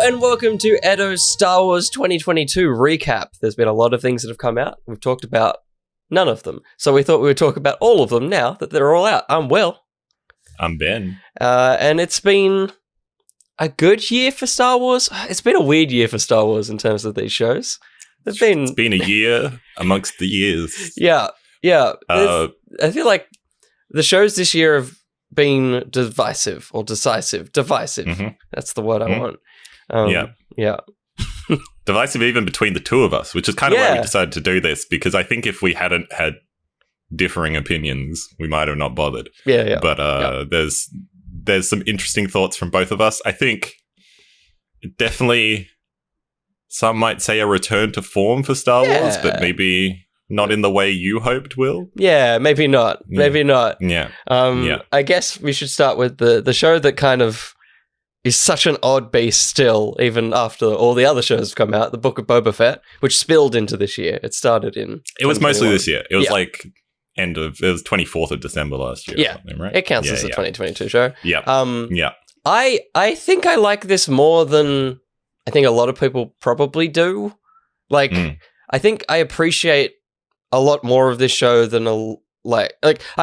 and welcome to ETTO's Star Wars 2022 recap. There's been a lot of things that have come out. We've talked about none of them. So we thought we would talk about all of them now that they're all out. I'm Will. I'm Ben. And it's been a good year for Star Wars. It's been a weird year for Star Wars in terms of these shows. It's been a year amongst the years. Yeah. I feel like the shows this year have been divisive. Mm-hmm. That's the word I want. Yeah. Divisive even between the two of us, which is kind of why we decided to do this, because I think if we hadn't had differing opinions, we might have not bothered. Yeah. But there's some interesting thoughts from both of us. I think definitely some might say a return to form for Star Wars, but maybe not in the way you hoped, Will. Yeah, maybe not. Maybe not. Yeah. I guess we should start with the show that kind of is such an odd beast still, even after all the other shows have come out, the Book of Boba Fett, which spilled into this year. It started in... It was mostly this year. It was it was 24th of December last year. Yeah, right? It counts as a 2022 show. Yeah. I think I like this more than I think a lot of people probably do. I think I appreciate a lot more of this show than I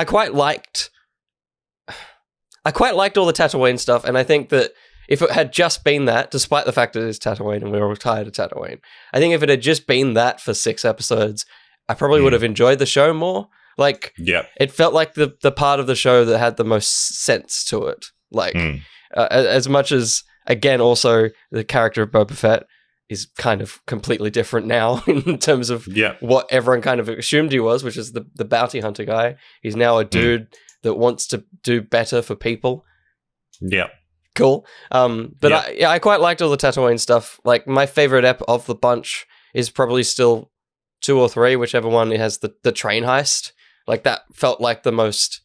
quite liked all the Tatooine stuff, and I think that if it had just been that, despite the fact that it is Tatooine and we're all tired of Tatooine, I think if it had just been that for 6 episodes, I probably would have enjoyed the show more. It felt like the part of the show that had the most sense to it. As much as, again, also the character of Boba Fett is kind of completely different now in terms of what everyone kind of assumed he was, which is the bounty hunter guy. He's now a dude that wants to do better for people. Yeah. Cool. I quite liked all the Tatooine stuff. Like, my favorite ep of the bunch is probably still 2 or 3, whichever one has the train heist. Like, that felt like the most...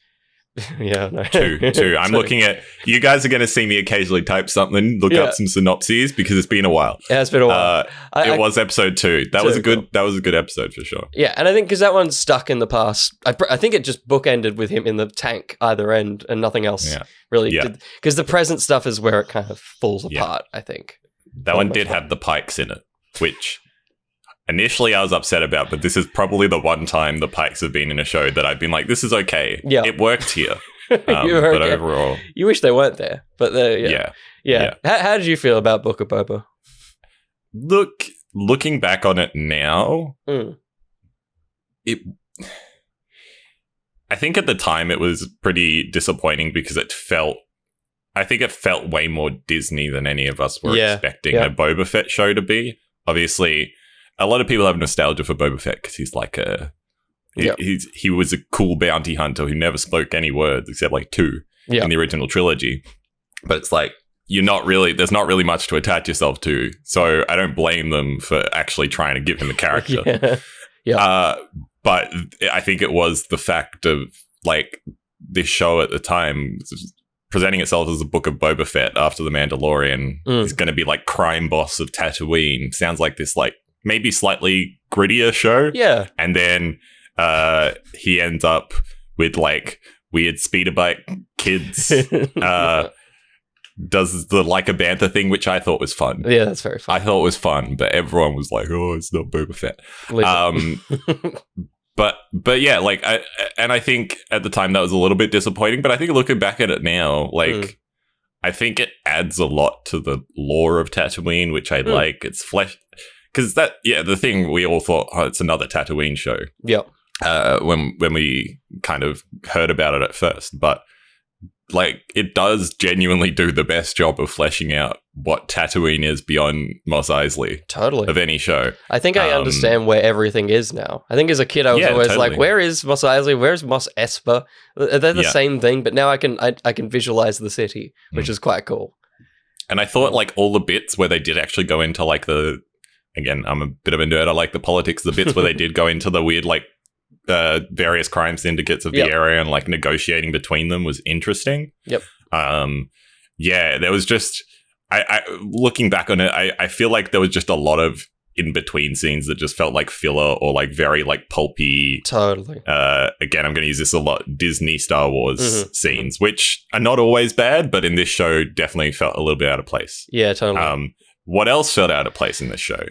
Yeah, no. 2. I'm looking at... You guys are going to see me occasionally type something, look up some synopses, because it's been a while. Yeah, it's been a while. It was episode 2. That was a good episode for sure. Yeah, and I think because that one's stuck in the past, I think it just bookended with him in the tank either end and nothing else really did. Because the present stuff is where it kind of falls apart, I think. That one did have the pikes in it, which... Initially, I was upset about, but this is probably the one time the pikes have been in a show that I've been like, this is okay. Yeah. It worked here. But overall... You wish they weren't there, but yeah. How did you feel about Book of Boba? Looking back on it now, I think at the time it was pretty disappointing because it felt way more Disney than any of us were expecting a Boba Fett show to be. Obviously... A lot of people have nostalgia for Boba Fett because he's like he was a cool bounty hunter who never spoke any words except like 2 in the original trilogy. But it's like there's not really much to attach yourself to. So I don't blame them for actually trying to give him a character. But I think it was the fact of like this show at the time presenting itself as a Book of Boba Fett after The Mandalorian. He's going to be like crime boss of Tatooine. Sounds like this like maybe slightly grittier show. Yeah. And then he ends up with like weird speeder bike kids. Does the like a bantha thing, which I thought was fun. Yeah, that's very fun. I thought it was fun, but everyone was like, oh, it's not Boba Fett. But yeah, like I think at the time that was a little bit disappointing, but I think looking back at it now, like I think it adds a lot to the lore of Tatooine, which I like. It's flesh. Because the thing we all thought, it's another Tatooine show. Yep. When we kind of heard about it at first. But, like, it does genuinely do the best job of fleshing out what Tatooine is beyond Mos Eisley. Totally. Of any show. I think I understand where everything is now. I think as a kid, I was always like, where is Mos Eisley? Where's Mos Espa? They're the same thing, but now I can visualize the city, which is quite cool. And I thought, like, all the bits where they did actually go into, like, again, I'm a bit of a nerd. I like the politics. The bits where they did go into the weird, like, various crime syndicates of the area and, like, negotiating between them was interesting. Yep. There was just... I looking back on it, I feel like there was just a lot of in-between scenes that just felt like filler or, like, very, like, pulpy. Totally. Again, I'm going to use this a lot. Disney Star Wars scenes, which are not always bad, but in this show definitely felt a little bit out of place. Yeah, totally. what else felt out of place in this show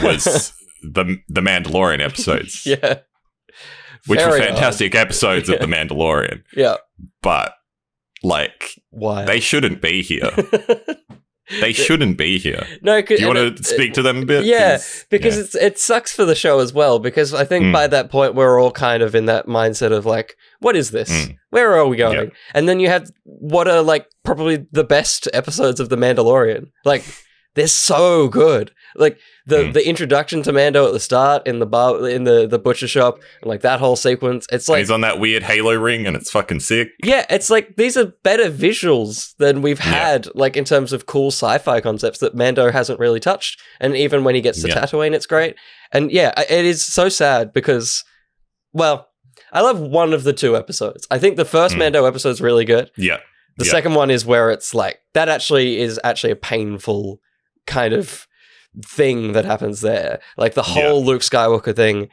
was the Mandalorian episodes. Yeah. Which were fantastic episodes of The Mandalorian. Yeah. But, like, why? They shouldn't be here. They shouldn't be here. No, do you want to speak to them a bit? Yeah, because it sucks for the show as well, because I think by that point we're all kind of in that mindset of like, what is this? Where are we going? Yep. And then you have what are like probably the best episodes of The Mandalorian. Like, they're so good. Like the introduction to Mando at the start in the bar, in the butcher shop, and like that whole sequence. It's like he's on that weird Halo ring, and it's fucking sick. Yeah, it's like these are better visuals than we've had, like in terms of cool sci-fi concepts that Mando hasn't really touched. And even when he gets to Tatooine, it's great. And yeah, it is so sad because, well, I love one of the two episodes. I think the first Mando episode is really good. Yeah. The second one is where it's like that actually is a painful kind of thing that happens there. Like the whole Luke Skywalker thing.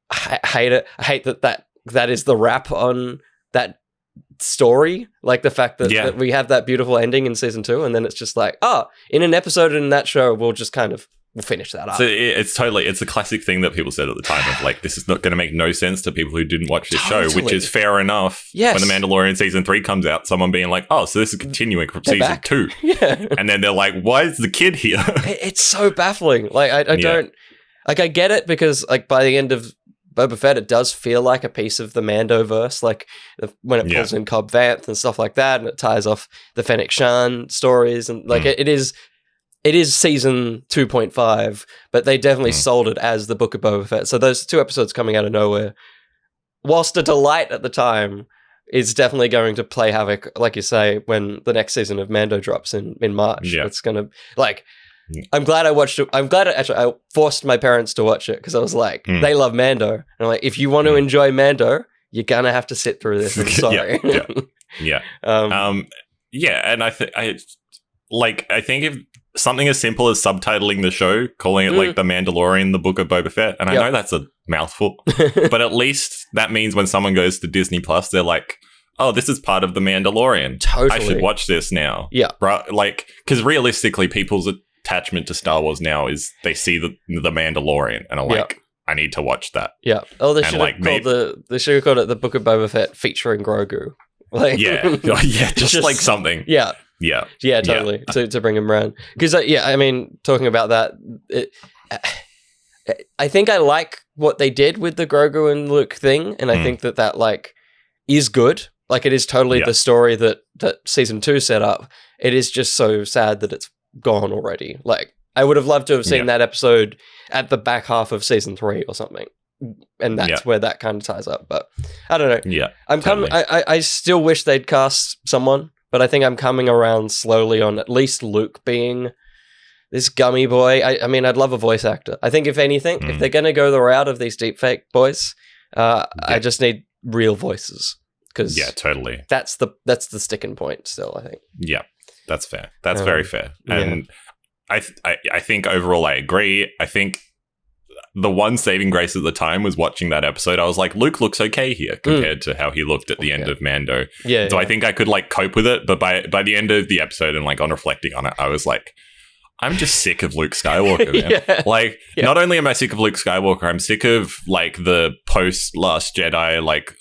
I hate it. I hate that is the wrap on that story. Like the fact that we have that beautiful ending in season 2, and then it's just like, in an episode in that show, we'll finish that up. So it's a classic thing that people said at the time of like, this is not going to make no sense to people who didn't watch this show, which is fair enough. Yes. When The Mandalorian season 3 comes out, someone being like, so this is continuing from season 2. Yeah. And then they're like, why is the kid here? It's so baffling. Like, I don't, like, I get it because like by the end of Boba Fett, it does feel like a piece of the Mandoverse, like when it pulls in Cobb Vanth and stuff like that, and it ties off the Fennec Shan stories, and like it is season 2.5, but they definitely sold it as the Book of Boba Fett. So those two episodes coming out of nowhere, whilst a delight at the time, is definitely going to play havoc, like you say, when the next season of Mando drops in March. Yeah. It's going to, like, I'm glad I watched it. I'm glad I forced my parents to watch it because I was like, they love Mando. And I'm like, if you want to enjoy Mando, you're going to have to sit through this. I'm sorry. Yeah. And I think if something as simple as subtitling the show, calling it like The Mandalorian, The Book of Boba Fett, and I know that's a mouthful, but at least that means when someone goes to Disney Plus, they're like, oh, this is part of The Mandalorian. Totally. I should watch this now. Yeah. Right? Like, because realistically, people's attachment to Star Wars now is they see the Mandalorian and are like, I need to watch that. Yeah. Oh, they should have called it The Book of Boba Fett featuring Grogu. Like, just like something. Yeah. Yeah. Yeah, totally. To bring him around. Because, I mean, talking about that, I think I like what they did with the Grogu and Luke thing, and I think that like is good. Like, it is totally the story that season 2 set up. It is just so sad that it's gone already. Like, I would have loved to have seen that episode at the back half of season 3 or something. And that's where that kind of ties up. But I don't know. Yeah. I still wish they'd cast someone, but I think I'm coming around slowly on at least Luke being this gummy boy. I mean, I'd love a voice actor. I think if anything, if they're going to go the route of these deepfake boys, I just need real voices. Because totally. That's the sticking point still, I think. Yeah, that's fair. That's very fair. And I think overall I agree. I think the one saving grace at the time was watching that episode. I was like, Luke looks okay here compared to how he looked at the end of Mando. Yeah. So I think I could like cope with it. But by the end of the episode and like on reflecting on it, I was like, I'm just sick of Luke Skywalker, man. Like, not only am I sick of Luke Skywalker, I'm sick of like the post Last Jedi, like,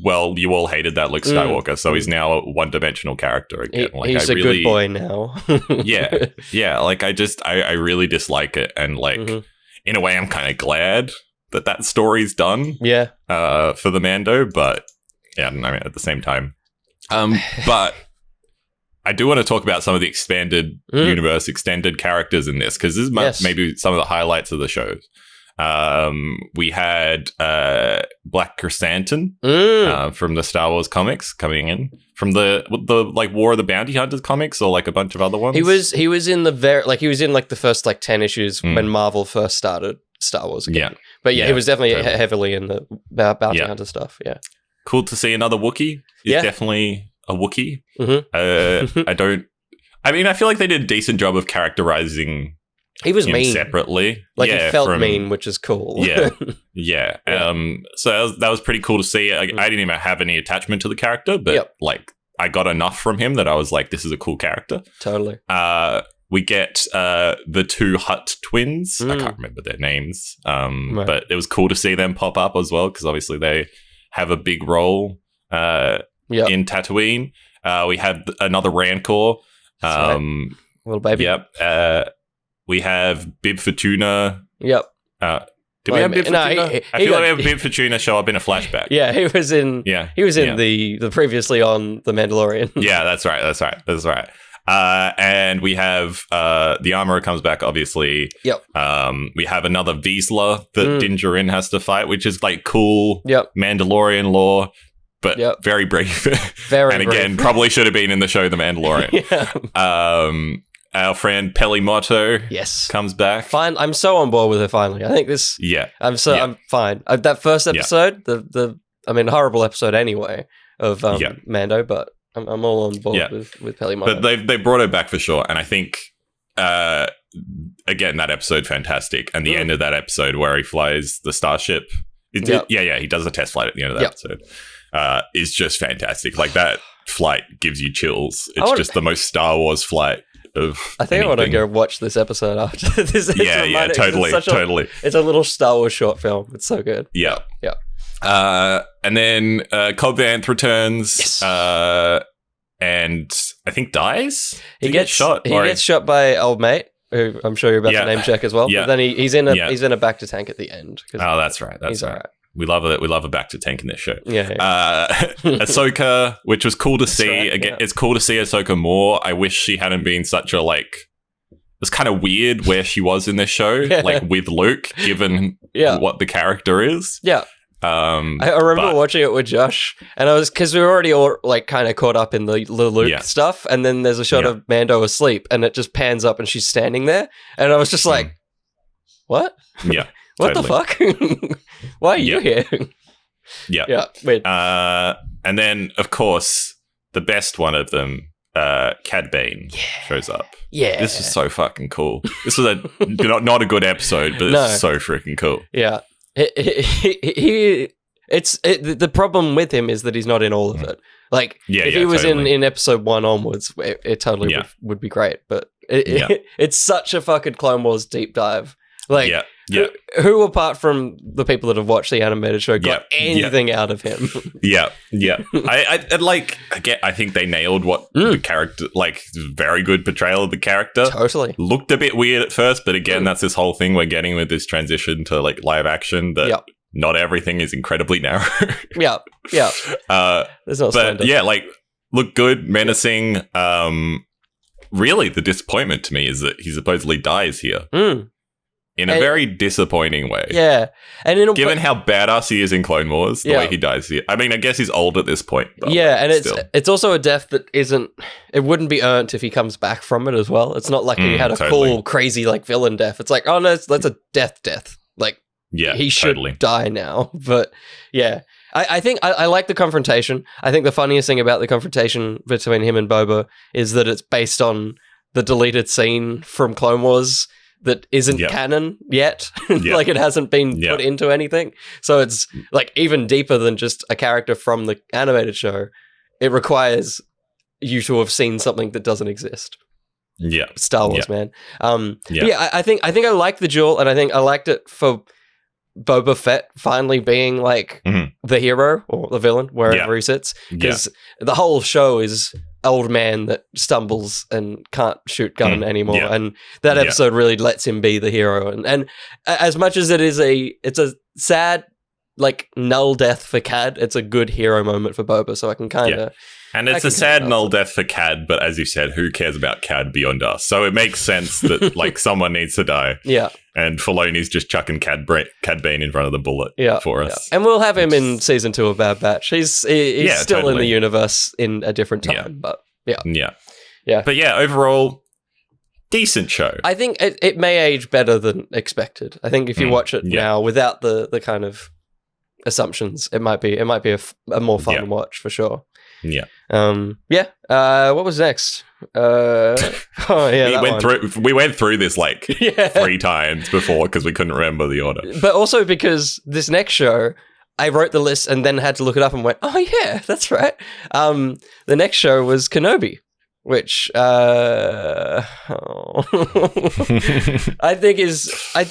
well, you all hated that Luke Skywalker, so he's now a one-dimensional character again. He's a good boy now. yeah. Like, I really dislike it, and like, in a way, I'm kind of glad that story's done. Yeah. For the Mando, but I mean, at the same time, but I do want to talk about some of the expanded universe, extended characters in this, because this is maybe some of the highlights of the shows. We had Black Chrysanthemum from the Star Wars comics coming in from the like War of the Bounty Hunters comics, or like a bunch of other ones. He was in the first like 10 issues when Marvel first started Star Wars again. But he was definitely heavily in the Bounty Hunter stuff. Yeah, cool to see another Wookiee. He's definitely a Wookiee. I mean, I feel like they did a decent job of characterizing. He was mean separately. Like, he felt mean, which is cool. Yeah. So that was pretty cool to see. I didn't even have any attachment to the character, but like, I got enough from him that I was like, this is a cool character. Totally. We get the two Hutt twins. I can't remember their names, but it was cool to see them pop up as well because obviously they have a big role in Tatooine. We had another Rancor. Little baby. Yep. We have Bib Fortuna. Yep. Did we have Bib Fortuna? I feel like we have Bib Fortuna show up in a flashback. Yeah, he was in. Yeah, he was in the previously on The Mandalorian. Yeah, that's right. And we have the Armorer comes back, obviously. Yep. We have another Vizsla that Din Djarin has to fight, which is like cool Mandalorian lore, but very brief. And again, probably should have been in the show The Mandalorian. Our friend Pelimotto comes back. Fine, I'm so on board with her finally. I think this. I'm fine. That first episode, the horrible episode anyway of Mando, but I'm all on board with Pelimotto. But they brought her back for sure, and I think again that episode fantastic, and the end of that episode where he flies the starship. He does a test flight at the end of that episode. Is just fantastic. Like that flight gives you chills. It's just the most Star Wars flight. I think I want to go watch this episode after this. Totally. It's a little Star Wars short film. It's so good. Yeah. And then Cobb Vanth returns, and I think dies. He gets shot. He gets shot by old mate, who I'm sure you're about to name check as well. Yeah. But then he's in a back to tank at the end. Oh, that's right. That's right. We love it. We love a back to tank in this show. Yeah. Ahsoka, which was cool to see. Again, it's cool to see Ahsoka more. I wish she hadn't been such a It was kind of weird where she was in this show, with Luke, given what the character is. Yeah. I remember watching it with Josh, and because we were already all kind of caught up in the Luke stuff, and then there's a shot of Mando asleep, and it just pans up, and she's standing there, and I was just like, "What? Yeah." What the fuck? Why are you here? Yeah. Weird. And then, of course, the best one of them, Cad Bane, shows up. Yeah. This is so fucking cool. This was not a good episode, but this is so freaking cool. Yeah. The problem with him is that he's not in all of it. If he was in episode 1 onwards, it totally would be great. But it's such a fucking Clone Wars deep dive. Who apart from the people that have watched the animated show got anything out of him? I think they nailed what the character, very good portrayal of the character. Totally. Looked a bit weird at first, but again, that's this whole thing we're getting with this transition to live action that not everything is incredibly narrow. There's no but look good, menacing. Really, the disappointment to me is that he supposedly dies here. In a very disappointing way. Yeah. And given how badass he is in Clone Wars, the way he dies here. I mean, I guess he's old at this point. But and it's also a death that it wouldn't be earned if he comes back from it as well. It's not like he had a cool, crazy, villain death. It's like, oh no, that's a death. He should die now. But I think I like the confrontation. I think the funniest thing about the confrontation between him and Boba is that it's based on the deleted scene from Clone Wars that isn't canon yet. It hasn't been put into anything. So it's even deeper than just a character from the animated show. It requires you to have seen something that doesn't exist. Yeah. Star Wars, man. I think I like the duel, and I think I liked it for Boba Fett finally being the hero or the villain wherever he sits, because the whole show is old man that stumbles and can't shoot gun anymore, and that episode really lets him be the hero. And as much as it's a sad null death for Cad, it's a good hero moment for Boba. So I can kind of and it's a sad null death for Cad, but as you said, who cares about Cad beyond us? So it makes sense that someone needs to die. Yeah. And Filoni's just chucking Cad Bane in front of the bullet for us. And we'll have him in season 2 of Bad Batch. He's still in the universe in a different time, but But overall, decent show. I think it may age better than expected. I think if you watch it now without the kind of assumptions, it might be a more fun watch for sure. Yeah. What was next? We went through this 3 times before because we couldn't remember the order. But also because this next show, I wrote the list and then had to look it up and went, oh yeah, that's right. The next show was Kenobi. which I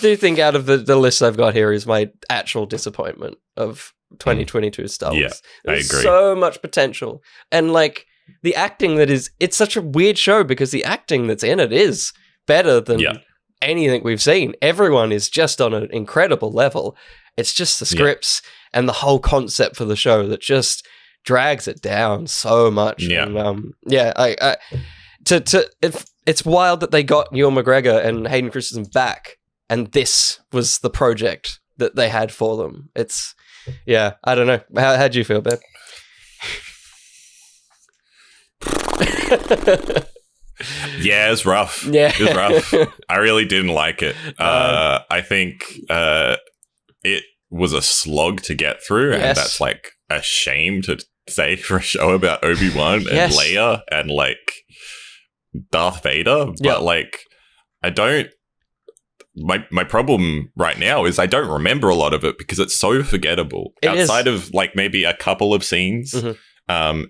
do think out of the list I've got here is my actual disappointment of 2022 Star Wars. Yeah, I agree. So much potential. And like the acting it's such a weird show because the acting that's in it is better than anything we've seen. Everyone is just on an incredible level. It's just the scripts and the whole concept for the show that just drags it down so much. Yeah. And, it's wild that they got Ewan McGregor and Hayden Christensen back, and this was the project that they had for them. It's, I don't know. How'd you feel, babe? Yeah, it's rough. Yeah. It's rough. I really didn't like it. I think it was a slog to get through, and that's like a shame to say for a show about Obi-Wan and Leia and like Darth Vader. But like, I don't. My problem right now is I don't remember a lot of it because it's so forgettable. Outside of like maybe a couple of scenes. Mm-hmm.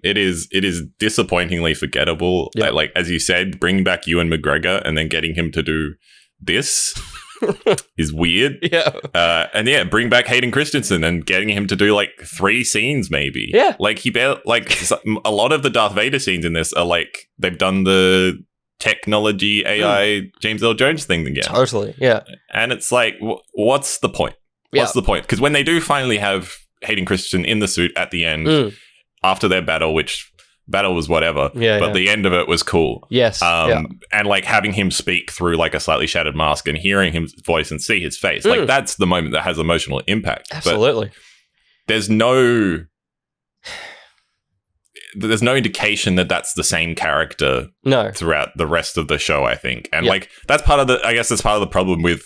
It is disappointingly forgettable. Yep. Like as you said, bringing back Ewan McGregor and then getting him to do this is weird. Yeah. And bring back Hayden Christensen and getting him to do like 3 scenes maybe. Yeah. Like a lot of the Darth Vader scenes in this are like they've done the technology AI James Earl Jones thing again. Totally. Yeah. And it's like, what's the point? What's the point? Because when they do finally have Hayden Christensen in the suit at the end. After their battle, which battle was whatever, but the end of it was cool. Yes. And like having him speak through like a slightly shattered mask and hearing his voice and see his face, like that's the moment that has emotional impact. Absolutely. But there's no indication that that's the same character throughout the rest of the show, I think. And like that's part of the problem with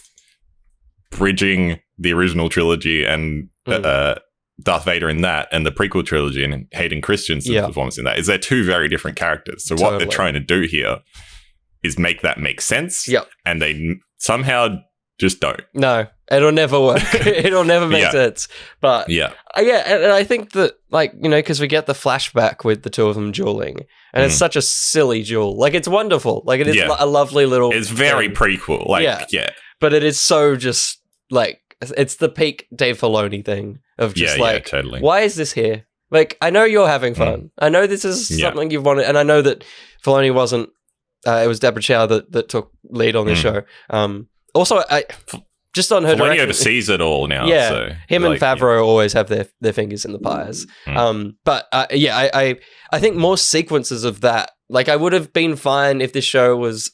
bridging the original trilogy and Darth Vader in that and the prequel trilogy and Hayden Christensen's performance in that is they're 2 very different characters. So what they're trying to do here is make that make sense. Yep. And they somehow just don't. No, it'll never work. It'll never make sense. But and I think that like, you know, because we get the flashback with the 2 of them dueling and it's such a silly duel. Like it's wonderful. Like it is a lovely little It's very prequel. Like but it is so just like it's the peak Dave Filoni thing of just totally. Why is this here? Like, I know you're having fun. I know this is something you've wanted, and I know that Filoni wasn't. It was Deborah Chow that took lead on this show. Also, just on her Filoni direction, oversees it all now. Yeah, so, him and Favreau always have their fingers in the pies. But I think more sequences of that. Like, I would have been fine if this show was.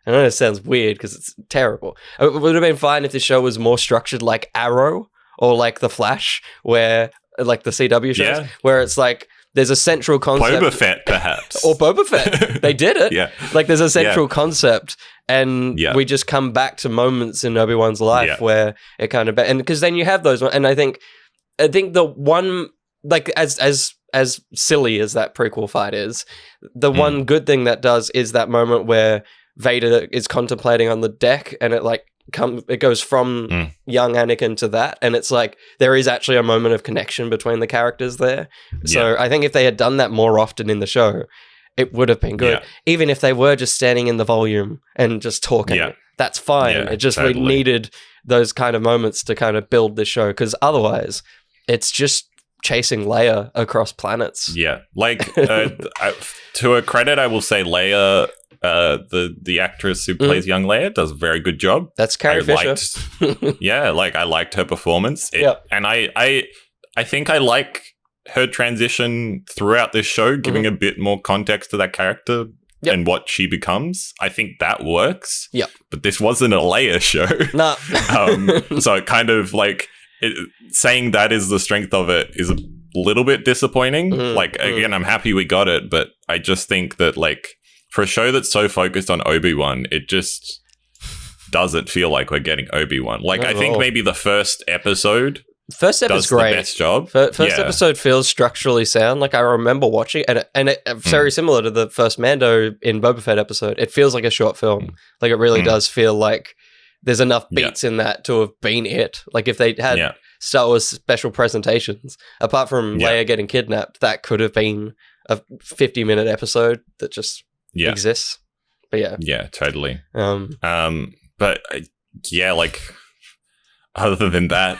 I know it sounds weird because it's terrible. It would have been fine if the show was more structured like Arrow or like The Flash, where like the CW shows, where it's like there's a central concept. Boba Fett, perhaps. Or Boba Fett. They did it. Like there's a central concept and we just come back to moments in Obi-Wan's life where it kind of... And because then you have those... And I think the one... Like as silly as that prequel fight is, the one good thing that does is that moment where Vader is contemplating on the deck and it goes from young Anakin to that, and it's like there is actually a moment of connection between the characters there. So I think if they had done that more often in the show, it would have been good. Even if they were just standing in the volume and just talking, that's fine. It just we needed those kind of moments to kind of build the show, because otherwise it's just chasing Leia across planets. Like to her credit, I will say Leia, the actress who plays young Leia, does a very good job. That's Carrie Fisher. I liked her performance. And I think I like her transition throughout this show, giving a bit more context to that character and what she becomes. I think that works. But this wasn't a Leia show. No. So it kind of like saying that is the strength of it is a little bit disappointing. Again, I'm happy we got it, but I just think that like for a show that's so focused on Obi-Wan, it just doesn't feel like we're getting Obi-Wan. Like, I think maybe the first episode does great. The best job. First episode feels structurally sound. Like, I remember watching it, and it very similar to the first Mando in Boba Fett episode. It feels like a short film. Like, it really does feel like there's enough beats in that to have been it. Like, if they had Star Wars special presentations, apart from Leia getting kidnapped, that could have been a 50-minute episode that just exists. But yeah, totally. But like, other than that,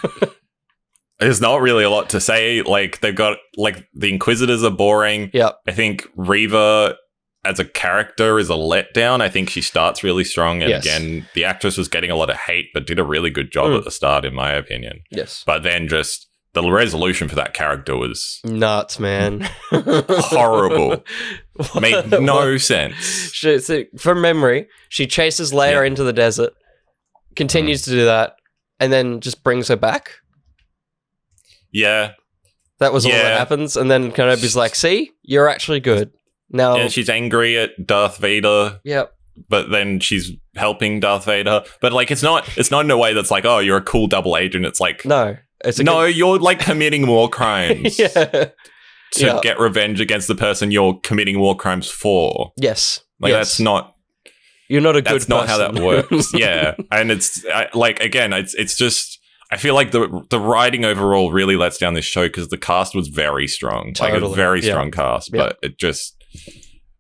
there's not really a lot to say. Like, they've got, like, the Inquisitors are boring. Yep. I think Reva as a character is a letdown. I think she starts really strong, and again, the actress was getting a lot of hate, but did a really good job at the start, in my opinion. Yes. But then just the resolution for that character was nuts, man. Horrible. Made no sense. From memory, she chases Leia into the desert, continues to do that, and then just brings her back. Yeah. That was all that happens, and then Kenobi's like, see, you're actually good. Now, yeah, she's angry at Darth Vader. Yep. But then she's helping Darth Vader. But, like, it's not in a way that's like, oh, you're a cool double agent. It's like, no. You're, like, committing war crimes. to get revenge against the person you're committing war crimes for. Yes. Like, that's not... You're not a good person. That's not how that works. Yeah. And it's, again, it's just... I feel like the writing overall really lets down this show because the cast was very strong. Totally. Like, a very strong cast. But it just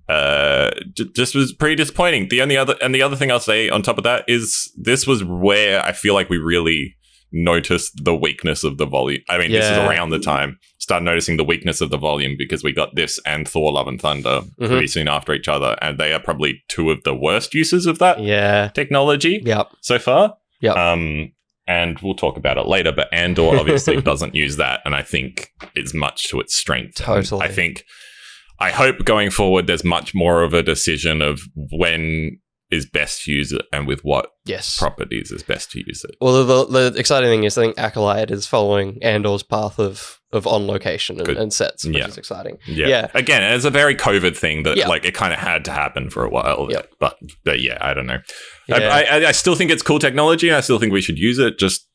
was pretty disappointing. The other thing I'll say on top of that is this was where I feel like we really noticed the weakness of the volume. I mean, this is around the time started noticing the weakness of the volume because we got this and Thor: Love and Thunder pretty soon after each other, and they are probably two of the worst uses of that technology so far. And we'll talk about it later, but Andor obviously doesn't use that, and I think it's much to its strength. Totally. I hope going forward there's much more of a decision of when is best to use it and with what properties is best to use it. Well, the exciting thing is I think Acolyte is following Andor's path of on location and sets, which is exciting. Yeah. Again, it's a very COVID thing that like it kind of had to happen for a while. But yeah, I don't know. Yeah. I still think it's cool technology, and I still think we should use it, just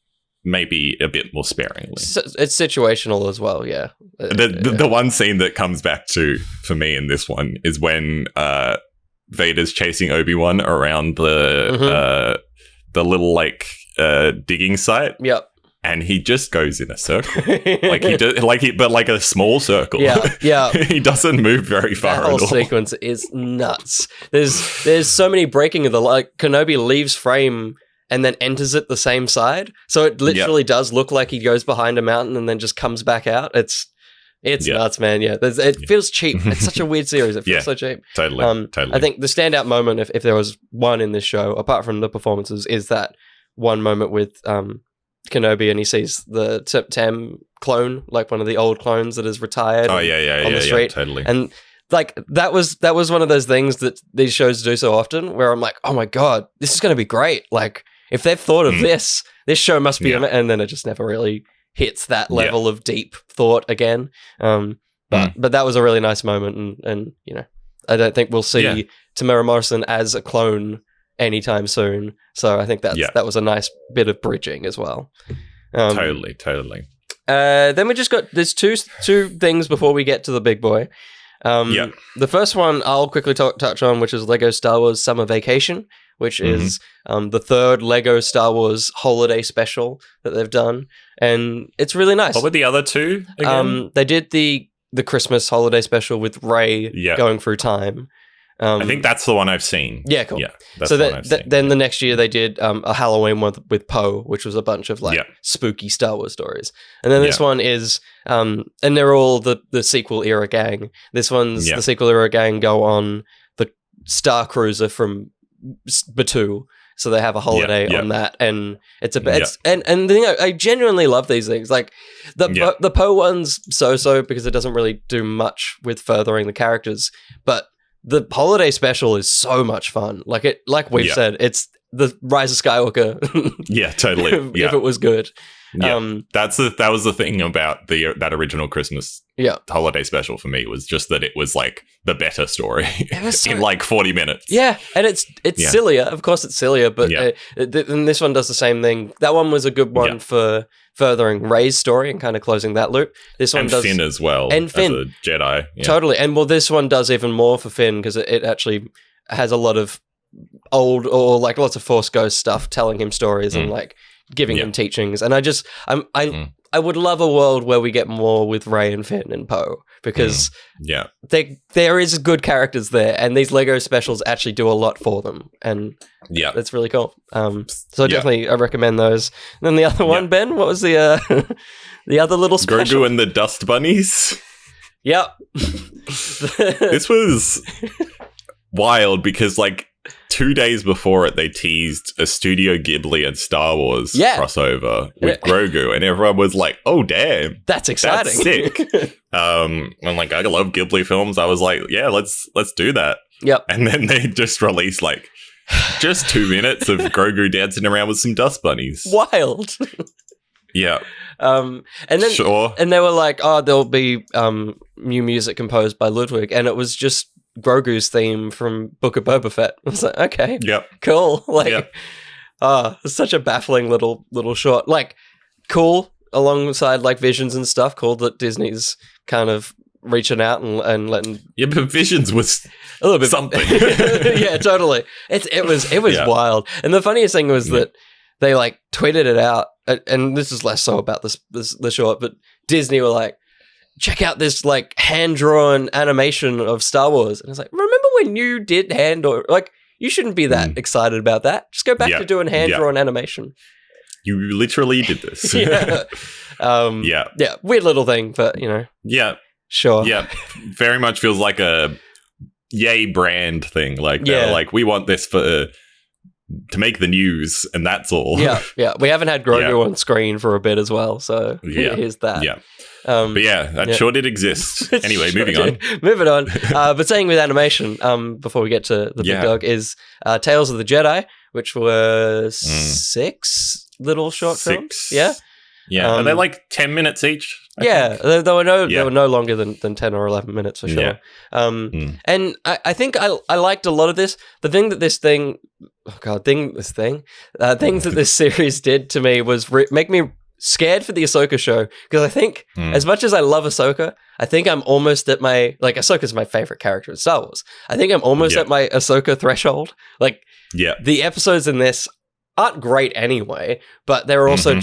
maybe a bit more sparingly. It's situational as well, yeah. The one scene that comes back to, for me in this one, is when Vader's chasing Obi-Wan around the little, like, digging site. Yep. And he just goes in a circle, but like a small circle. Yeah. He doesn't move very far at all. That whole sequence is nuts. There's so many breaking of the Kenobi leaves frame and then enters it the same side, so it literally does look like he goes behind a mountain and then just comes back out. It's nuts, man. Yeah, it feels cheap. It's such a weird series. It feels so cheap. Totally. I think the standout moment, if there was one in this show, apart from the performances, is that one moment with Kenobi, and he sees the Tem clone, like one of the old clones that is retired. On the street. Totally. And like that was one of those things that these shows do so often, where I'm like, oh my god, this is going to be great. Like if they've thought of this show must be, and then it just never really hits that level of deep thought again. But that was a really nice moment, and you know, I don't think we'll see Tamara Morrison as a clone anytime soon, so I think that was a nice bit of bridging as well. Totally. Then we just got there's two things before we get to the big boy. The first one I'll quickly touch on, which is Lego Star Wars Summer Vacation, which is the third Lego Star Wars holiday special that they've done, and it's really nice. What were the other two again? They did the Christmas holiday special with Rey going through time. I think that's the one I've seen. Yeah, cool. Yeah, that's the one I've seen. Then the next year they did a Halloween one with Poe, which was a bunch of spooky Star Wars stories. And then this one is, and they're all the sequel era gang. This one's the sequel era gang go on the Star Cruiser from Batuu. So they have a holiday on that, and it's and you know, I genuinely love these things. Like the Poe one's so because it doesn't really do much with furthering the characters, but the holiday special is so much fun. Like we've said, it's the Rise of Skywalker. Yeah, totally. If it was good. Yeah. That was the thing about that original Christmas holiday special for me, was just that it was like the better story in like 40 minutes. Yeah, and it's sillier. Of course it's sillier, but and this one does the same thing. That one was a good one for furthering Rey's story and kind of closing that loop. This one does Finn as well, and Finn, as a Jedi. Yeah. Totally. And well, this one does even more for Finn because it actually has a lot of old or like lots of Force Ghost stuff, telling him stories and like giving him teachings. And I I would love a world where we get more with Rey and Finn and Poe, because there is good characters there, and these Lego specials actually do a lot for them, and that's really cool. So definitely I recommend those. And then the other one, Ben, what was the the other little special? Grogu and the Dust Bunnies. Yep. This was wild because, like, 2 days before it, they teased a Studio Ghibli and Star Wars crossover with Grogu, and everyone was like, "Oh, damn, that's exciting! That's sick!" I'm like, I love Ghibli films. I was like, "Yeah, let's do that." Yep. And then they just released like just 2 minutes of Grogu dancing around with some dust bunnies. Wild. Yeah. And then and they were like, "Oh, there'll be new music composed by Ludwig," and it was just Grogu's theme from Book of Boba Fett. I was like, okay, cool. Like, it's such a baffling little short. Like, cool alongside like Visions and stuff. Cool that Disney's kind of reaching out and letting. Yeah, but Visions was a little bit something. Yeah, totally. It was wild. And the funniest thing was that they like tweeted it out, and this is less so about the short, but Disney were like, check out this like hand-drawn animation of Star Wars. And I was like, remember when you did hand-drawn? Like, you shouldn't be that excited about that. Just go back to doing hand-drawn animation. You literally did this. Weird little thing, but, you know. Yeah. Sure. Yeah. Very much feels like a yay brand thing. Like, they're like, we want this to make the news, and that's all. Yeah. We haven't had Grogu on screen for a bit as well, so here's that. Yeah. But that sure did exist. Anyway, moving on. Moving on. But saying with animation, before we get to the big dog, is Tales of the Jedi, which were 6 little short films. Yeah. Yeah. Are they like 10 minutes each? They were no longer than 10 or 11 minutes for sure. And I think I liked a lot of this. The thing that things that this series did to me was make me scared for the Ahsoka show, because I think as much as I love Ahsoka, I think I'm almost at my, like, Ahsoka's my favorite character in Star Wars. I think I'm almost at my Ahsoka threshold. Like, the episodes in this aren't great anyway, but they're also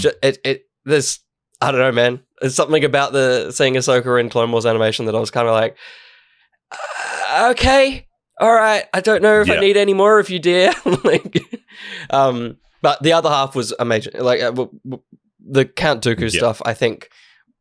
there's, I don't know, man. There's something about seeing Ahsoka in Clone Wars animation that I was kind of like, okay, all right. I don't know if I need any more of you, dear. But the other half was amazing. Like, the Count Dooku stuff, I think,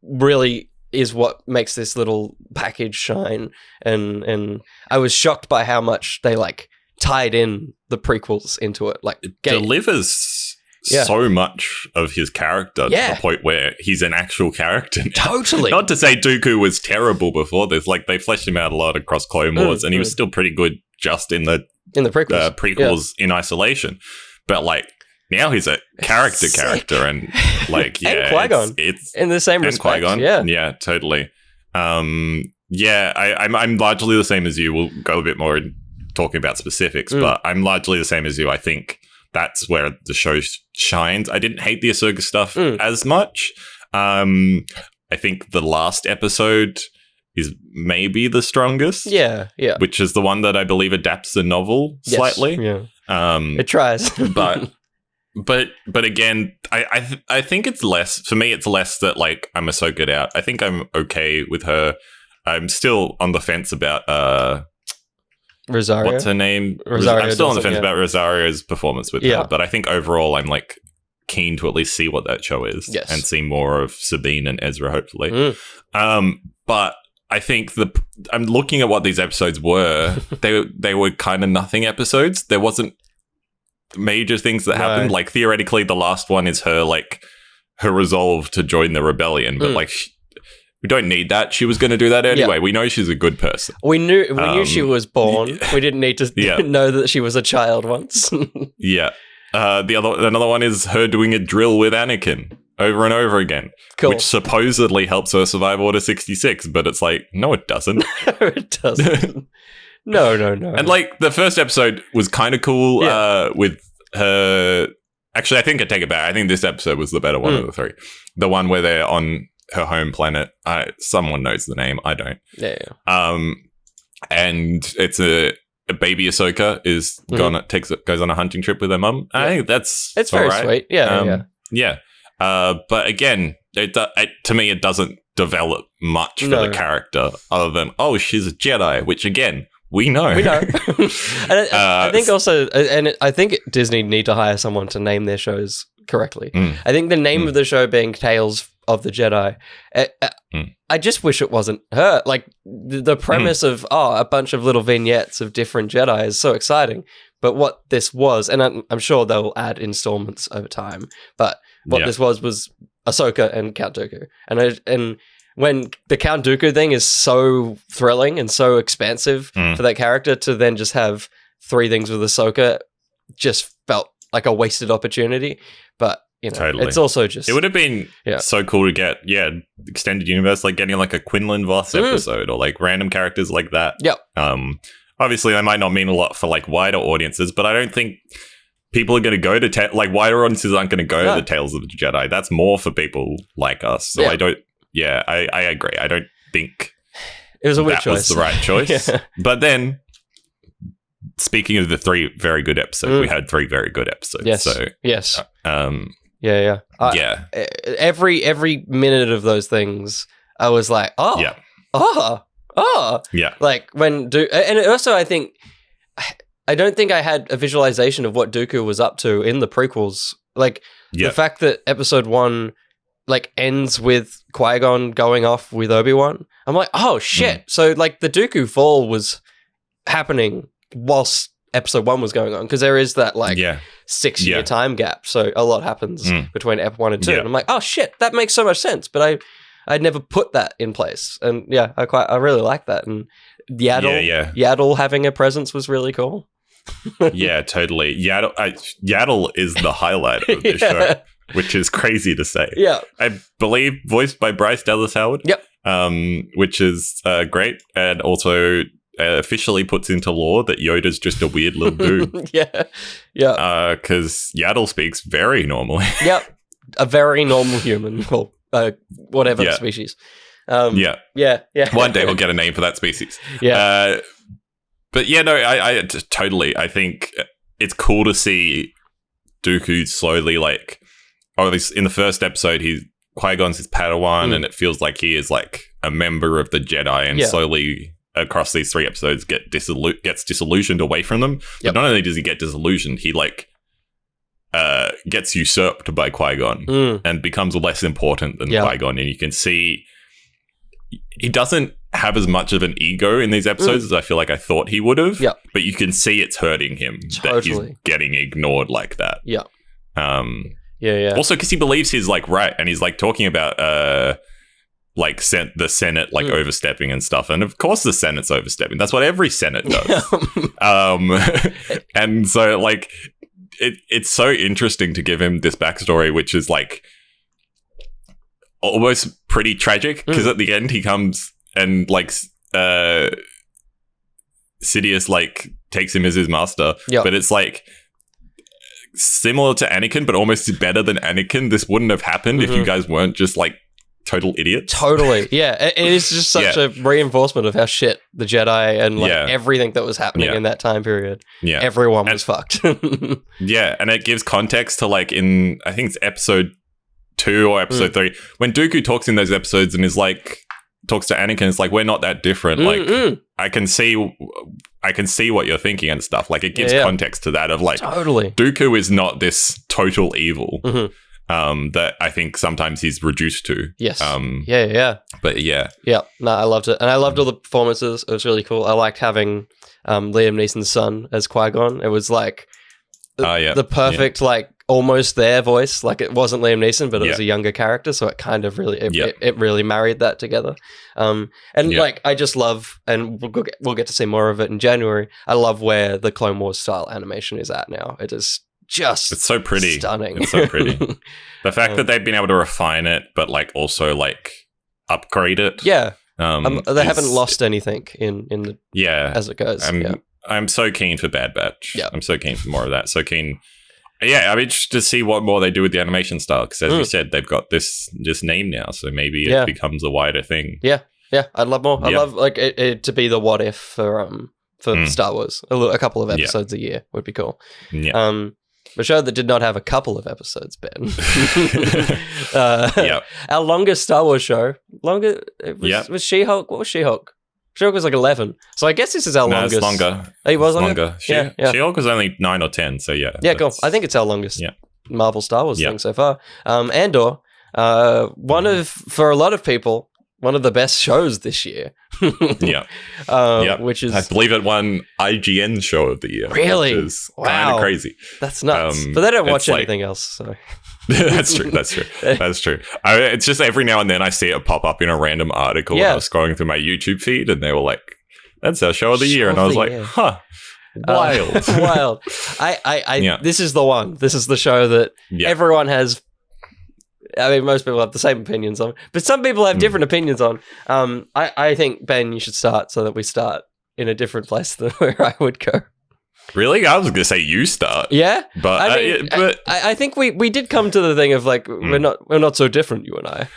really is what makes this little package shine. And I was shocked by how much they like tied in the prequels into it. Like, it delivers so much of his character to the point where he's an actual character now. Totally. Not to say Dooku was terrible before this. Like, they fleshed him out a lot across Clone Wars, and he was still pretty good just in the prequels in isolation. But like, now he's a character, and like, and Qui-Gon, it's in the same respect. Qui-Gon, yeah, totally. I'm largely the same as you. We'll go a bit more in talking about specifics, but I'm largely the same as you. I think that's where the show shines. I didn't hate the Ahsoka stuff as much. I think the last episode is maybe the strongest. Yeah. Which is the one that I believe adapts the novel slightly. Yeah. It tries, But again, I think it's less, for me, it's less that like I'm Ahsoka'd out. I think I'm okay with her. I'm still on the fence about Rosario. What's her name? Rosario. I'm still on the fence about Rosario's performance with her, but I think overall I'm like keen to at least see what that show is and see more of Sabine and Ezra, hopefully. But I think I'm looking at what these episodes were. They were kind of nothing episodes. There wasn't major things that happened. Like, theoretically, the last one is her resolve to join the rebellion, but like, we don't need that. She was going to do that anyway. We know she's a good person. We knew she was born. We didn't need to know that she was a child once. Another one is her doing a drill with Anakin over and over again, which supposedly helps her survive Order 66, but it's like, no, it doesn't. No, it doesn't. No. And like, the first episode was kind of cool with her. Actually, I think I take it back. I think this episode was the better one of the three. The one where they're on her home planet. Someone knows the name. I don't. Yeah. And it's a baby Ahsoka is goes on a hunting trip with her mum. I think it's very sweet. Yeah. But again, to me, it doesn't develop much for the character other than, oh, she's a Jedi, which again, we know. We know. And I think also, and I think Disney need to hire someone to name their shows correctly. I think the name of the show being Tales of the Jedi, I just wish it wasn't her. Like, the premise of, a bunch of little vignettes of different Jedi is so exciting. But what this was, and I'm sure they'll add installments over time, but what this was Ahsoka and Count Dooku. And when the Count Dooku thing is so thrilling and so expansive for that character, to then just have 3 things with Ahsoka just felt like a wasted opportunity. But, you know, it's also just... It would have been so cool to get, extended universe, like getting like a Quinlan Voss episode or like random characters like that. Yep. Obviously, that might not mean a lot for like wider audiences, but I don't think people are going to go to wider audiences aren't going to go to the Tales of the Jedi. That's more for people like us. So I don't. Yeah, I agree. I don't think it was a weird choice. Was the right choice. But then, speaking of the 3 very good episodes, we had 3 very good episodes. Yes. So yes. Every minute of those things, I was like, yeah. Like when and also I think I don't think I had a visualization of what Dooku was up to in the prequels. Like the fact that episode 1 like ends with Qui-Gon going off with Obi-Wan. I'm like, oh shit. So like the Dooku fall was happening whilst episode 1 was going on, because there is that like 6-year time gap. So a lot happens between Ep 1 and 2. And I'm like, oh shit, that makes so much sense. But I'd never put that in place. And I really like that. And Yaddle having a presence was really cool. Yeah, totally. Yaddle is the highlight of the show, which is crazy to say. Yeah. I believe voiced by Bryce Dallas Howard. Yep. Which is great, and also officially puts into law that Yoda's just a weird little dude. Yeah. Because Yaddle speaks very normally. Yep. A very normal human. Well, whatever the species. Yeah. One day we'll get a name for that species. Yeah. But yeah, no, I totally. I think it's cool to see Dooku slowly, like, obviously in the first episode, Qui-Gon's his Padawan, and it feels like he is like a member of the Jedi, and slowly across these 3 episodes gets disillusioned away from them. But not only does he get disillusioned, he like gets usurped by Qui-Gon and becomes less important than Qui-Gon, and you can see he doesn't have as much of an ego in these episodes as I feel like I thought he would have. Yep. But you can see it's hurting him that he's getting ignored like that. Yeah. Also, because he believes he's like right, and he's like talking about like the Senate like overstepping and stuff, and of course the Senate's overstepping. That's what every Senate does. And so like it's so interesting to give him this backstory, which is like almost pretty tragic, because at the end he comes and like Sidious like takes him as his master, but it's like similar to Anakin, but almost better than Anakin. This wouldn't have happened if you guys weren't just like total idiots. Totally. Yeah. It is just such a reinforcement of how shit the Jedi and like everything that was happening in that time period. Yeah. Everyone was fucked. Yeah. And it gives context to like in, I think it's episode 2 or episode 3, when Dooku talks in those episodes and is like, talks to Anakin, it's like, we're not that different. Like, I can see what you're thinking and stuff. Like, it gives context to that of like, totally. Dooku is not this total evil that I think sometimes he's reduced to. Yes. But yeah. Yeah. No, I loved it. And I loved all the performances. It was really cool. I liked having Liam Neeson's son as Qui-Gon. It was like the perfect, like, almost there voice. Like, it wasn't Liam Neeson, but it was a younger character, so it kind of really it really married that together. Like, I just love, and we'll get to see more of it in January. I love where the Clone Wars style animation is at now. It is just it's so pretty, stunning. It's so pretty. The fact that they've been able to refine it, but like also like upgrade it. Yeah, they haven't lost anything in the as it goes. I'm so keen for Bad Batch. Yeah, I'm so keen for more of that. So keen. Yeah, I'm interested to see what more they do with the animation style, because as you said, they've got this name now, so maybe it becomes a wider thing. Yeah, I'd love more. I'd love like it to be the what if for Star Wars. A couple of episodes a year would be cool. Yeah. A show that did not have a couple of episodes, Ben. Yep. Our longest Star Wars show. Was She-Hulk? What was She-Hulk? She-Hulk was like 11. So I guess this is our longest. It's longer. It was longer? She-Hulk was only 9 or 10, so yeah. Yeah, cool. I think it's our longest Marvel Star Wars thing so far. Andor, for a lot of people, one of the best shows this year. Which is, I believe it won IGN Show of the Year. Really? Which is kind of crazy. That's nuts. But they don't watch anything else, so. That's true. It's just every now and then I see it pop up in a random article when I was scrolling through my YouTube feed, and they were like, "That's our show of the year," and I was like, "Huh, wild, wild." This is the one. This is the show that everyone has. I mean, most people have the same opinions on, but some people have different opinions on. I think, Ben, you should start so that we start in a different place than where I would go. Really? I was going to say you start. Yeah, but I think we did come to the thing of like we're not so different, you and I.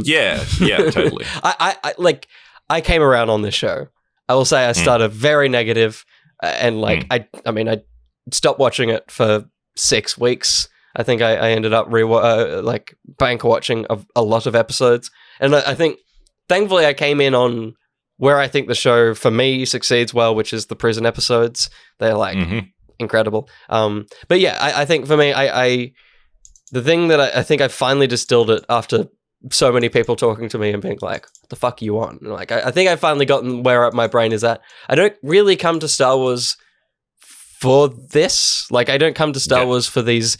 Yeah, totally. I came around on this show. I will say I started very negative, and I stopped watching it for 6 weeks. I think I ended up bank watching a lot of episodes, and I think thankfully I came in on where I think the show for me succeeds well, which is the prison episodes. They're incredible. But yeah, I think for me, the thing that I think I finally distilled it after so many people talking to me and being like, "What the fuck are you on?" And I think I finally gotten where my brain is at. I don't really come to Star Wars for this. I don't come to Star Wars for these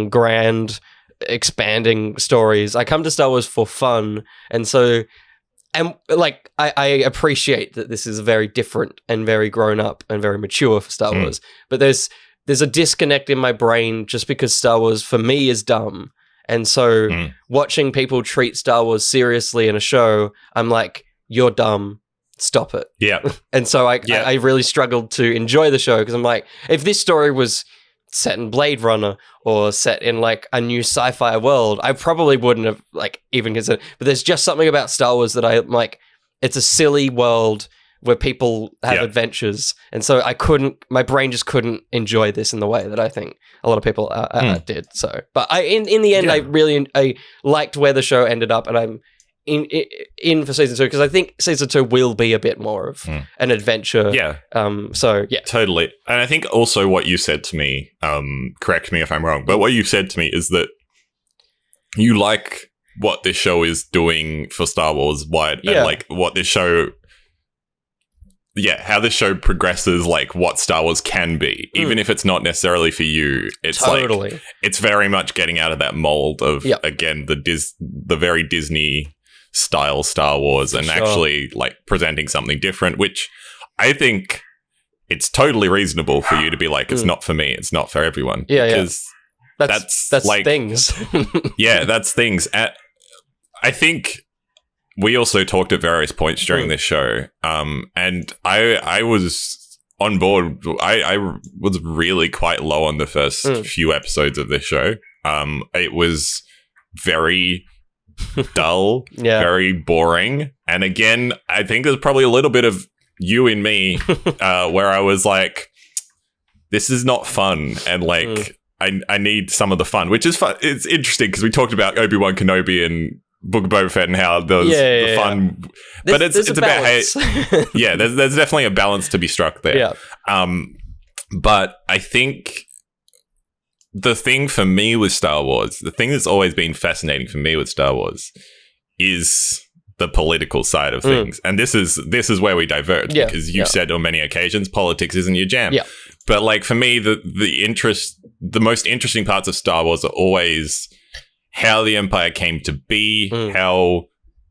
grand expanding stories. I come to Star Wars for fun, and so I appreciate that this is very different and very grown up and very mature for Star Wars, but there's a disconnect in my brain just because Star Wars for me is dumb, and so watching people treat Star Wars seriously in a show, I'm like, you're dumb, stop it. And so I really struggled to enjoy the show because I'm like, if this story was set in Blade Runner or set in a new sci-fi world, I probably wouldn't have even considered. But there's just something about Star Wars that I'm like, it's a silly world where people have adventures, and so my brain just couldn't enjoy this in the way that I think a lot of people did. So, but in the end, I liked where the show ended up, and I'm in for season 2 because I think season 2 will be a bit more of an adventure. Totally. And I think also what you said to me, correct me if I'm wrong, but what you said to me is that you like what this show is doing for Star Wars wide, and what this show, how this show progresses, what Star Wars can be, even if it's not necessarily for you. It's it's very much getting out of that mold of again the very Disney style Star Wars and actually presenting something different, which I think it's totally reasonable for you to be like, it's not for me, it's not for everyone. Because that's things. That's things. I think we also talked at various points during this show, and I was on board. I was really quite low on the first few episodes of this show. It was very dull, very boring. And again, I think there's probably a little bit of you in me where I was like, this is not fun. And I need some of the fun, which is fun. It's interesting because we talked about Obi-Wan Kenobi and Book of Boba Fett and how there was the fun. But it's about there's definitely a balance to be struck there. But I think the thing for me with Star Wars, the thing that's always been fascinating for me with Star Wars is the political side of things. And this is where we diverge because you've said on many occasions, politics isn't your jam. But for me, the most interesting parts of Star Wars are always how the Empire came to be, how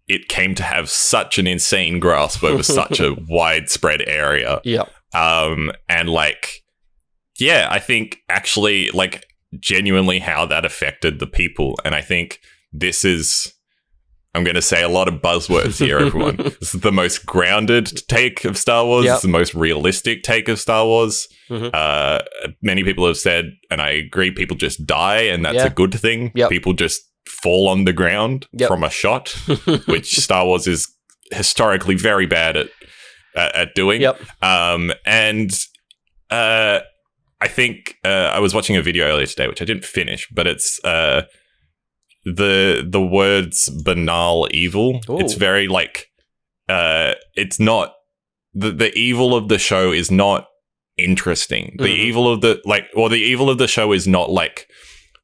it came to have such an insane grasp over such a widespread area. And I think actually genuinely how that affected the people. And I think this is, I'm going to say a lot of buzzwords here, everyone. This is the most grounded take of Star Wars. It's the most realistic take of Star Wars. Many people have said, and I agree, people just die, and that's a good thing. People just fall on the ground from a shot, which Star Wars is historically very bad at doing. I think I was watching a video earlier today, which I didn't finish, but it's the words banal evil. Ooh. It's very like it's not the evil of the show is not interesting. The evil of the evil of the show is not like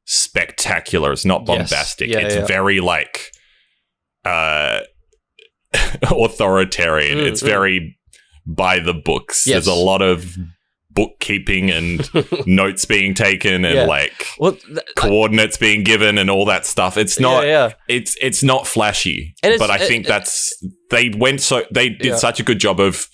spectacular. It's not bombastic. Yes. It's very like authoritarian. It's very by the books. Yes. There's a lot of bookkeeping and notes being taken and coordinates being given and all that stuff. It's not it's not flashy. But I think they did such a good job of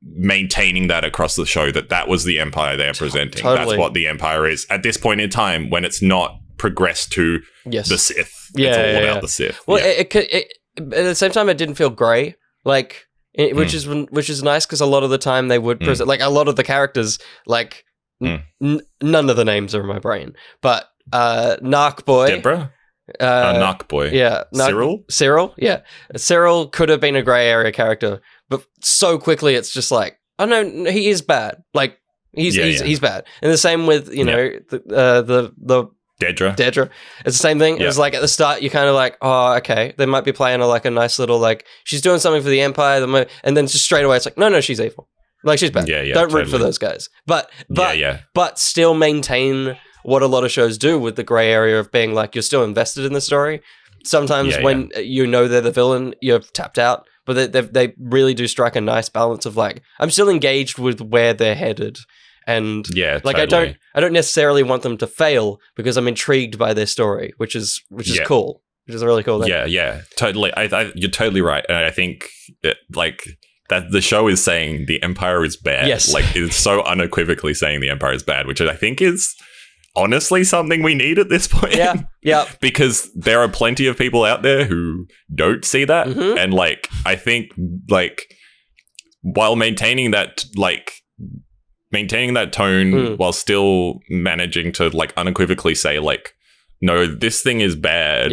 maintaining that across the show that was the Empire they're presenting. Totally. That's what the Empire is at this point in time when it's not progressed to the Sith. It's all about the Sith. Well, it at the same time, it didn't feel grey. Like, which is nice because a lot of the time they would present like a lot of the characters like none of the names are in my brain, but Narc Boy, Deborah, Narc Boy, Cyril, yeah, Cyril could have been a grey area character, but so quickly it's just like, oh no, he is bad. Like he's bad, and the same with the Dedra. It's the same thing. It was like at the start, you're kind of like, oh, okay, they might be playing a nice little like she's doing something for the Empire, and then just straight away it's like, no, she's evil. Like she's bad. Don't root for those guys. But still maintain what a lot of shows do with the gray area of being like you're still invested in the story. Sometimes when you know they're the villain, you're tapped out. But they really do strike a nice balance of like I'm still engaged with where they're headed. And like totally. I don't necessarily want them to fail because I'm intrigued by their story, which is cool, which is a really cool thing. Yeah, totally. You're totally right, and I think that like that the show is saying the Empire is bad. Yes, like it's so unequivocally saying the Empire is bad, which I think is honestly something we need at this point. Yeah, because there are plenty of people out there who don't see that, and like I think like while maintaining that tone while still managing to like unequivocally say like, no, this thing is bad.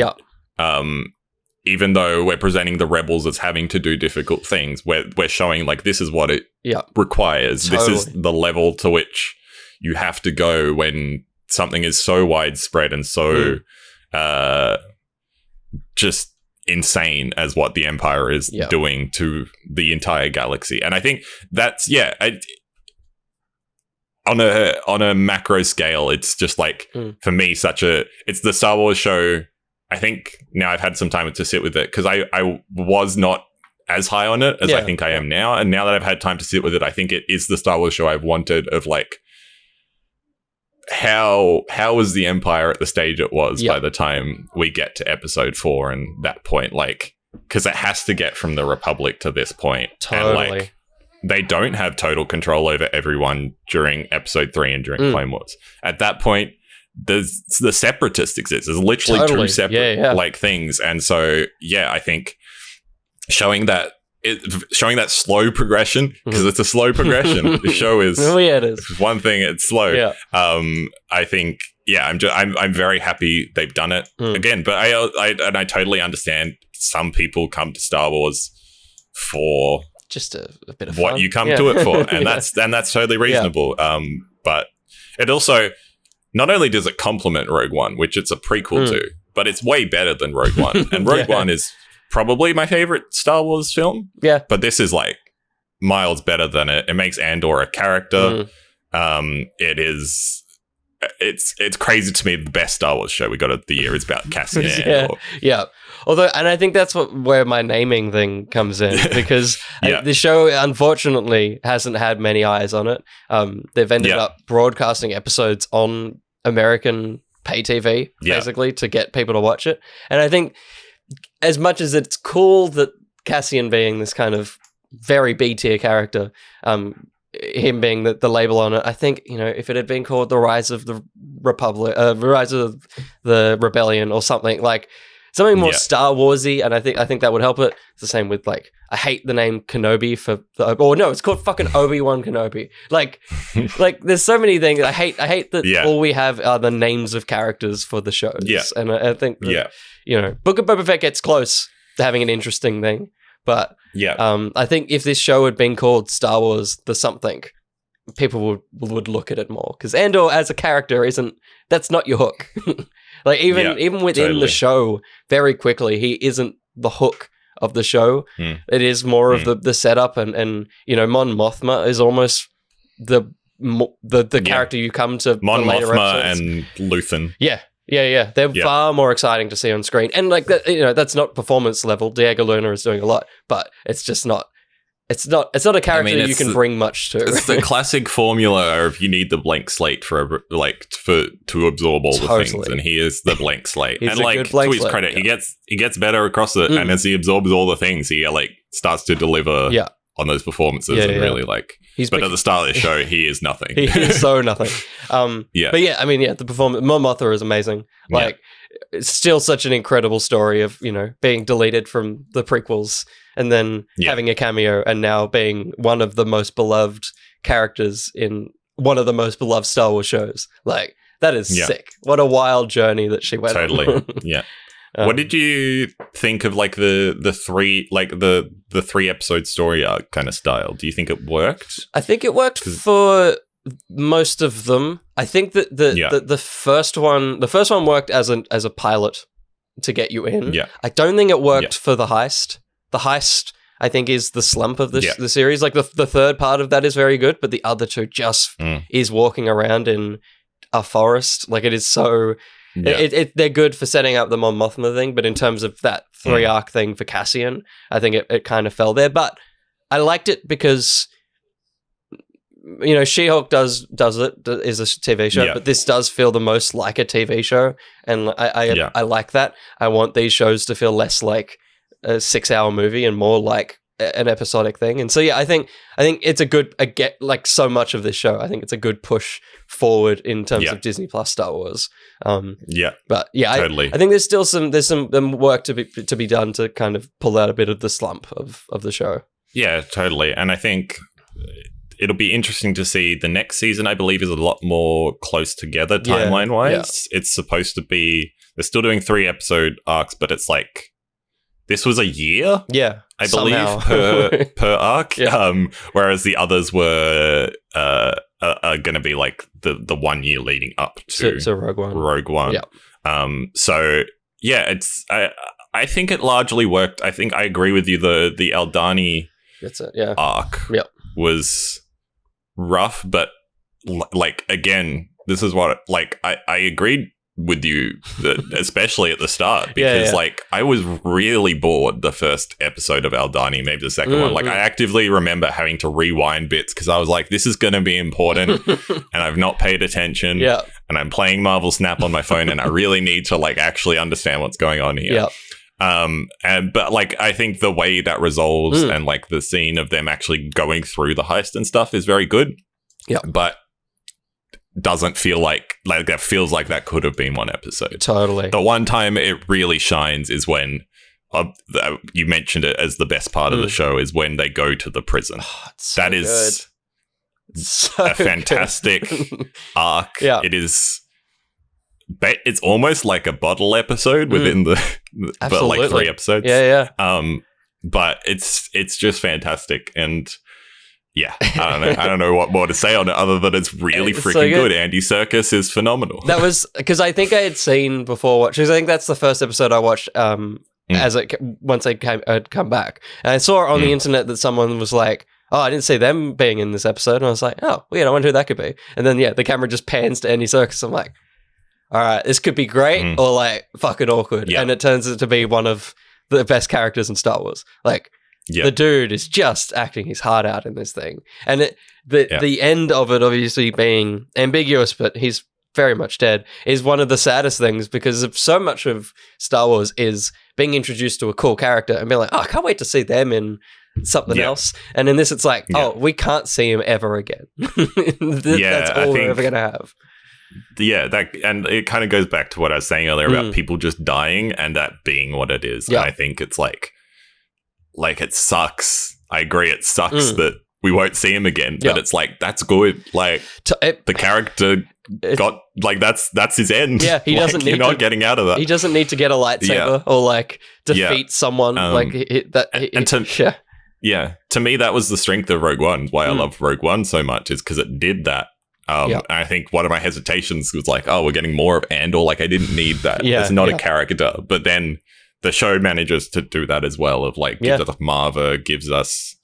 Even though we're presenting the rebels as having to do difficult things, we're showing like this is what it requires. Totally. This is the level to which you have to go when something is so widespread and so just insane as what the Empire is doing to the entire galaxy. And I think that's on a macro scale, it's just like for me it's the Star Wars show. I think now I've had some time to sit with it because I was not as high on it as I think I am now, and now that I've had time to sit with it, I think it is the Star Wars show I've wanted. Of like how was the Empire at the stage it was by the time we get to Episode 4 and that point, like because it has to get from the Republic to this point. Totally. And like they don't have total control over everyone during Episode 3 and during Clone Wars. At that point, the Separatists exist. There's literally two separate like things, and so I think showing that slow progression, because it's a slow progression. The show is it is one thing. It's slow. I think I'm very happy they've done it again. But I totally understand some people come to Star Wars for just a bit of what fun. You come to it for, and that's totally reasonable. But it also not only does it complement Rogue One, which it's a prequel to, but it's way better than Rogue One. And Rogue One is probably my favorite Star Wars film. Yeah, but this is like miles better than it. It makes Andor a character. It's crazy to me. The best Star Wars show we got of the year is about Cassian Andor. Although, and I think that's where my naming thing comes in, because the show unfortunately hasn't had many eyes on it. They've ended up broadcasting episodes on American pay TV basically to get people to watch it. And I think as much as it's cool that Cassian being this kind of very B tier character, him being the label on it, I think, if it had been called The Rise of the Republic, Rise of the Rebellion or something like something more Star Warsy, and I think that would help it. It's the same with like, I hate the name Kenobi it's called fucking Obi-Wan Kenobi. Like there's so many things. I hate that all we have are the names of characters for the shows. And I think that, Book of Boba Fett gets close to having an interesting thing. But I think if this show had been called Star Wars The Something, people would look at it more, because Andor as a character that's not your hook. Like even within the show, very quickly he isn't the hook of the show. It is more of the setup, and Mon Mothma is almost the character you come to. Mon Mothma and Luthen. Yeah. They're far more exciting to see on screen, and like that, that's not performance level. Diego Luna is doing a lot, but it's just not. It's not a character you can bring much to. It's the classic formula of you need the blank slate to absorb all the things, and he is the blank slate. He's and a like good blank to his slate, credit, he gets better across it, and as he absorbs all the things, he like starts to deliver on those performances, and really like. But at the start of the show, he is nothing. He is so nothing. But the performance, Mon Mothma is amazing. Like, it's still such an incredible story of being deleted from the prequels and then having a cameo, and now being one of the most beloved characters in one of the most beloved Star Wars shows. Like, that is sick. What a wild journey that she went on. Totally. Yeah. What did you think of like the 3 episode story arc kind of style? Do you think it worked? I think it worked for most of them. I think that the first one worked as a pilot to get you in. Yeah. I don't think it worked for the heist. The heist, I think, is the slump of the series. Like the third part of that is very good, but the other two just is walking around in a forest. Like, it is so. Yeah. They're good for setting up the Mon Mothma thing, but in terms of that 3 arc thing for Cassian, I think it kind of fell there. But I liked it because, She-Hulk is a TV show, but this does feel the most like a TV show, and I like that. I want these shows to feel less like a 6-hour movie and more like an episodic thing. And so I think it's a good so much of this show. I think it's a good push forward in terms of Disney Plus Star Wars. But totally. I think there's still some work to be done to kind of pull out a bit of the slump of the show. Yeah, totally. And I think it'll be interesting to see the next season. I believe is a lot more close together timeline wise. It's supposed to be, they're still doing 3 episode arcs, but it's like this was a year. Yeah. I believe per arc, whereas the others were are going to be like the 1 year leading up to Rogue One. Yeah. So it's I think it largely worked. I think I agree with you. The Aldhani arc was rough, but like again, this is what I agreed with you, especially at the start, because like I was really bored the first episode of Aldhani, maybe the second one. Like I actively remember having to rewind bits because I was like, this is going to be important and I've not paid attention and I'm playing Marvel Snap on my phone and I really need to like actually understand what's going on here. But like I think the way that resolves and like the scene of them actually going through the heist and stuff is very good. But doesn't feel like that feels like that could have been one episode. Totally. The one time it really shines is when you mentioned it as the best part of the show is when they go to the prison. That is a fantastic arc. It is. It's almost like a bottle episode within but like 3 episodes. But it's just fantastic. And I don't know what more to say on it other than it's really freaking good. Andy Serkis is phenomenal. That was because I think I had seen before watching. I think that's the first episode I watched once I'd come back, and I saw on the internet that someone was like, "Oh, I didn't see them being in this episode," and I was like, "Oh, weird. I wonder who that could be." And then the camera just pans to Andy Serkis. I'm like, "All right, this could be great or like fucking awkward," and it turns out to be one of the best characters in Star Wars. Like. The dude is just acting his heart out in this thing. And the end of it obviously being ambiguous, but he's very much dead, is one of the saddest things because of so much of Star Wars is being introduced to a cool character and being like, oh, I can't wait to see them in something else. And in this, it's like, oh, we can't see him ever again. That's all we're ever going to have. And it kind of goes back to what I was saying earlier about people just dying and that being what it is. And I think it's like it sucks. I agree. It sucks that we won't see him again, but it's like, that's good. Like the character got like, that's his end. Yeah. He doesn't need not getting out of that. He doesn't need to get a lightsaber or like defeat someone yeah, to me, that was the strength of Rogue One. Why I love Rogue One so much is because it did that. I think one of my hesitations was like, oh, we're getting more of Andor. Like, I didn't need that. It's not a character. But then the show manages to do that as well, of like, gives us Marva, gives us,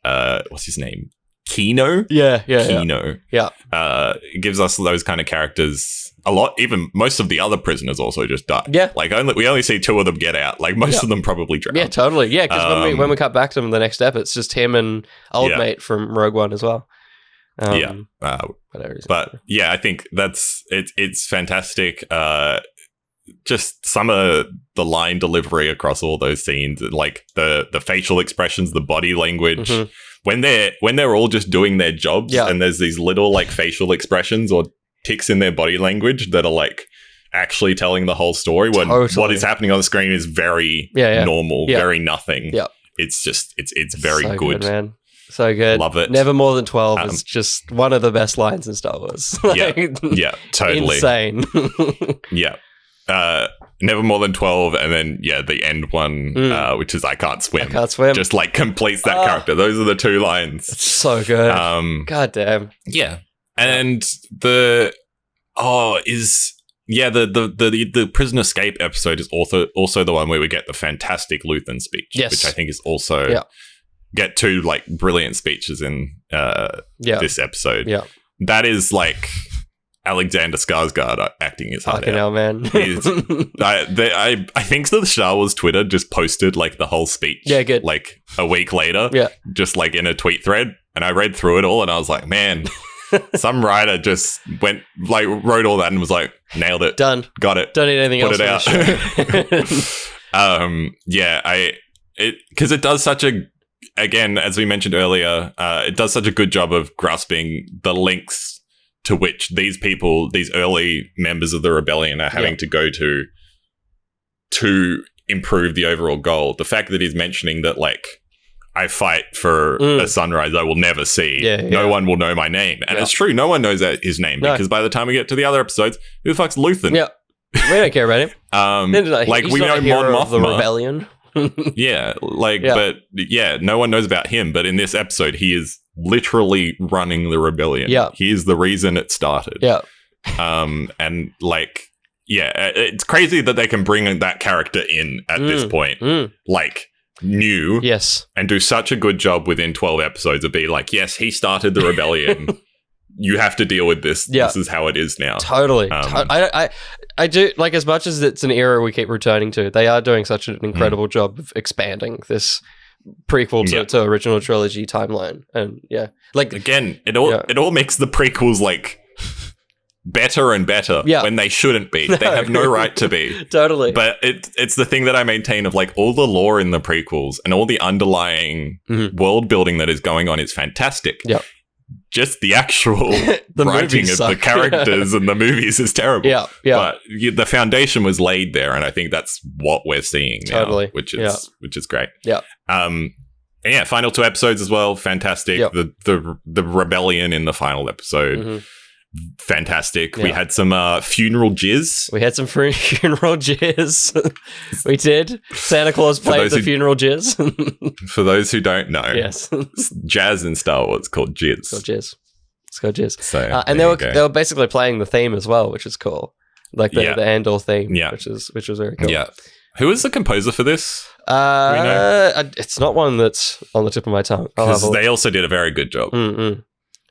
what's his name? Kino? Kino. Yeah. It gives us those kind of characters a lot. Even most of the other prisoners also just die. Yeah. Like, we only see 2 of them get out. Like, most of them probably drown. Yeah, totally. Yeah, because when we cut back to them in the next ep, it's just him and old mate from Rogue One as well. But yeah, I think it's fantastic. Just some of the line delivery across all those scenes, like the facial expressions, the body language, when they're all just doing their jobs, and there's these little like facial expressions or ticks in their body language that are like actually telling the whole story. When what is happening on the screen is very normal, very nothing. Yeah, it's just it's very so good, man. So good. Love it. Never more than 12 is just one of the best lines in Star Wars. Yeah, totally. Insane. Yeah. Never more than 12, and then the end one, which is I can't swim. Just like completes that character. Those are the 2 lines. It's so good. God damn. Yeah. And the prison escape episode is also the one where we get the fantastic Luthen speech, which I think is also get 2 like brilliant speeches in this episode. Yeah. That is like Alexander Skarsgård acting his heart out. Hell, man. I think the Star Wars Twitter just posted like the whole speech. Yeah, good. Like a week later. Yeah. Just like in a tweet thread. And I read through it all and I was like, man, some writer just wrote all that and was like, nailed it. Done. Got it. Don't need anything else. Put it out. Because it does such a, again, as we mentioned earlier, it does such a good job of grasping the links to which these people, these early members of the rebellion are having to go to improve the overall goal. The fact that he's mentioning that, like, I fight for a sunrise I will never see. No one will know my name. And it's true, no one knows his name because by the time we get to the other episodes, who the fuck's Luthen? Yeah. We don't care about him. Like, we know Mon Mothma. The rebellion. But no one knows about him. But in this episode, he is literally running the rebellion. Yeah, he is the reason it started. Yeah, and like, it's crazy that they can bring that character in at this point, like new, and do such a good job within 12 episodes of being like, yes, he started the rebellion. You have to deal with this. Yeah. This is how it is now. Totally. I do, like, as much as it's an era we keep returning to, they are doing such an incredible job of expanding this prequel to original trilogy timeline. And like, again, it all makes the prequels like better and better when they shouldn't be. They have no right to be. Totally. But it's the thing that I maintain of like all the lore in the prequels and all the underlying world building that is going on is fantastic. Yeah. Just the actual writing of the characters and the movies is terrible. Yeah. But the foundation was laid there, and I think that's what we're seeing now, which is great. Yeah. And final 2 episodes as well. Fantastic. Yep. The rebellion in the final episode. Fantastic. We had some funeral jizz. We had some funeral jizz. We did. Santa Claus played the funeral jizz. For those who don't know, yes, jazz in Star Wars called jizz. It's called jizz. So, and they were basically playing the theme as well, which is cool. Like the Andor theme, which was very cool. Yeah. Who is the composer for this? It's not one that's on the tip of my tongue. Because they also did a very good job.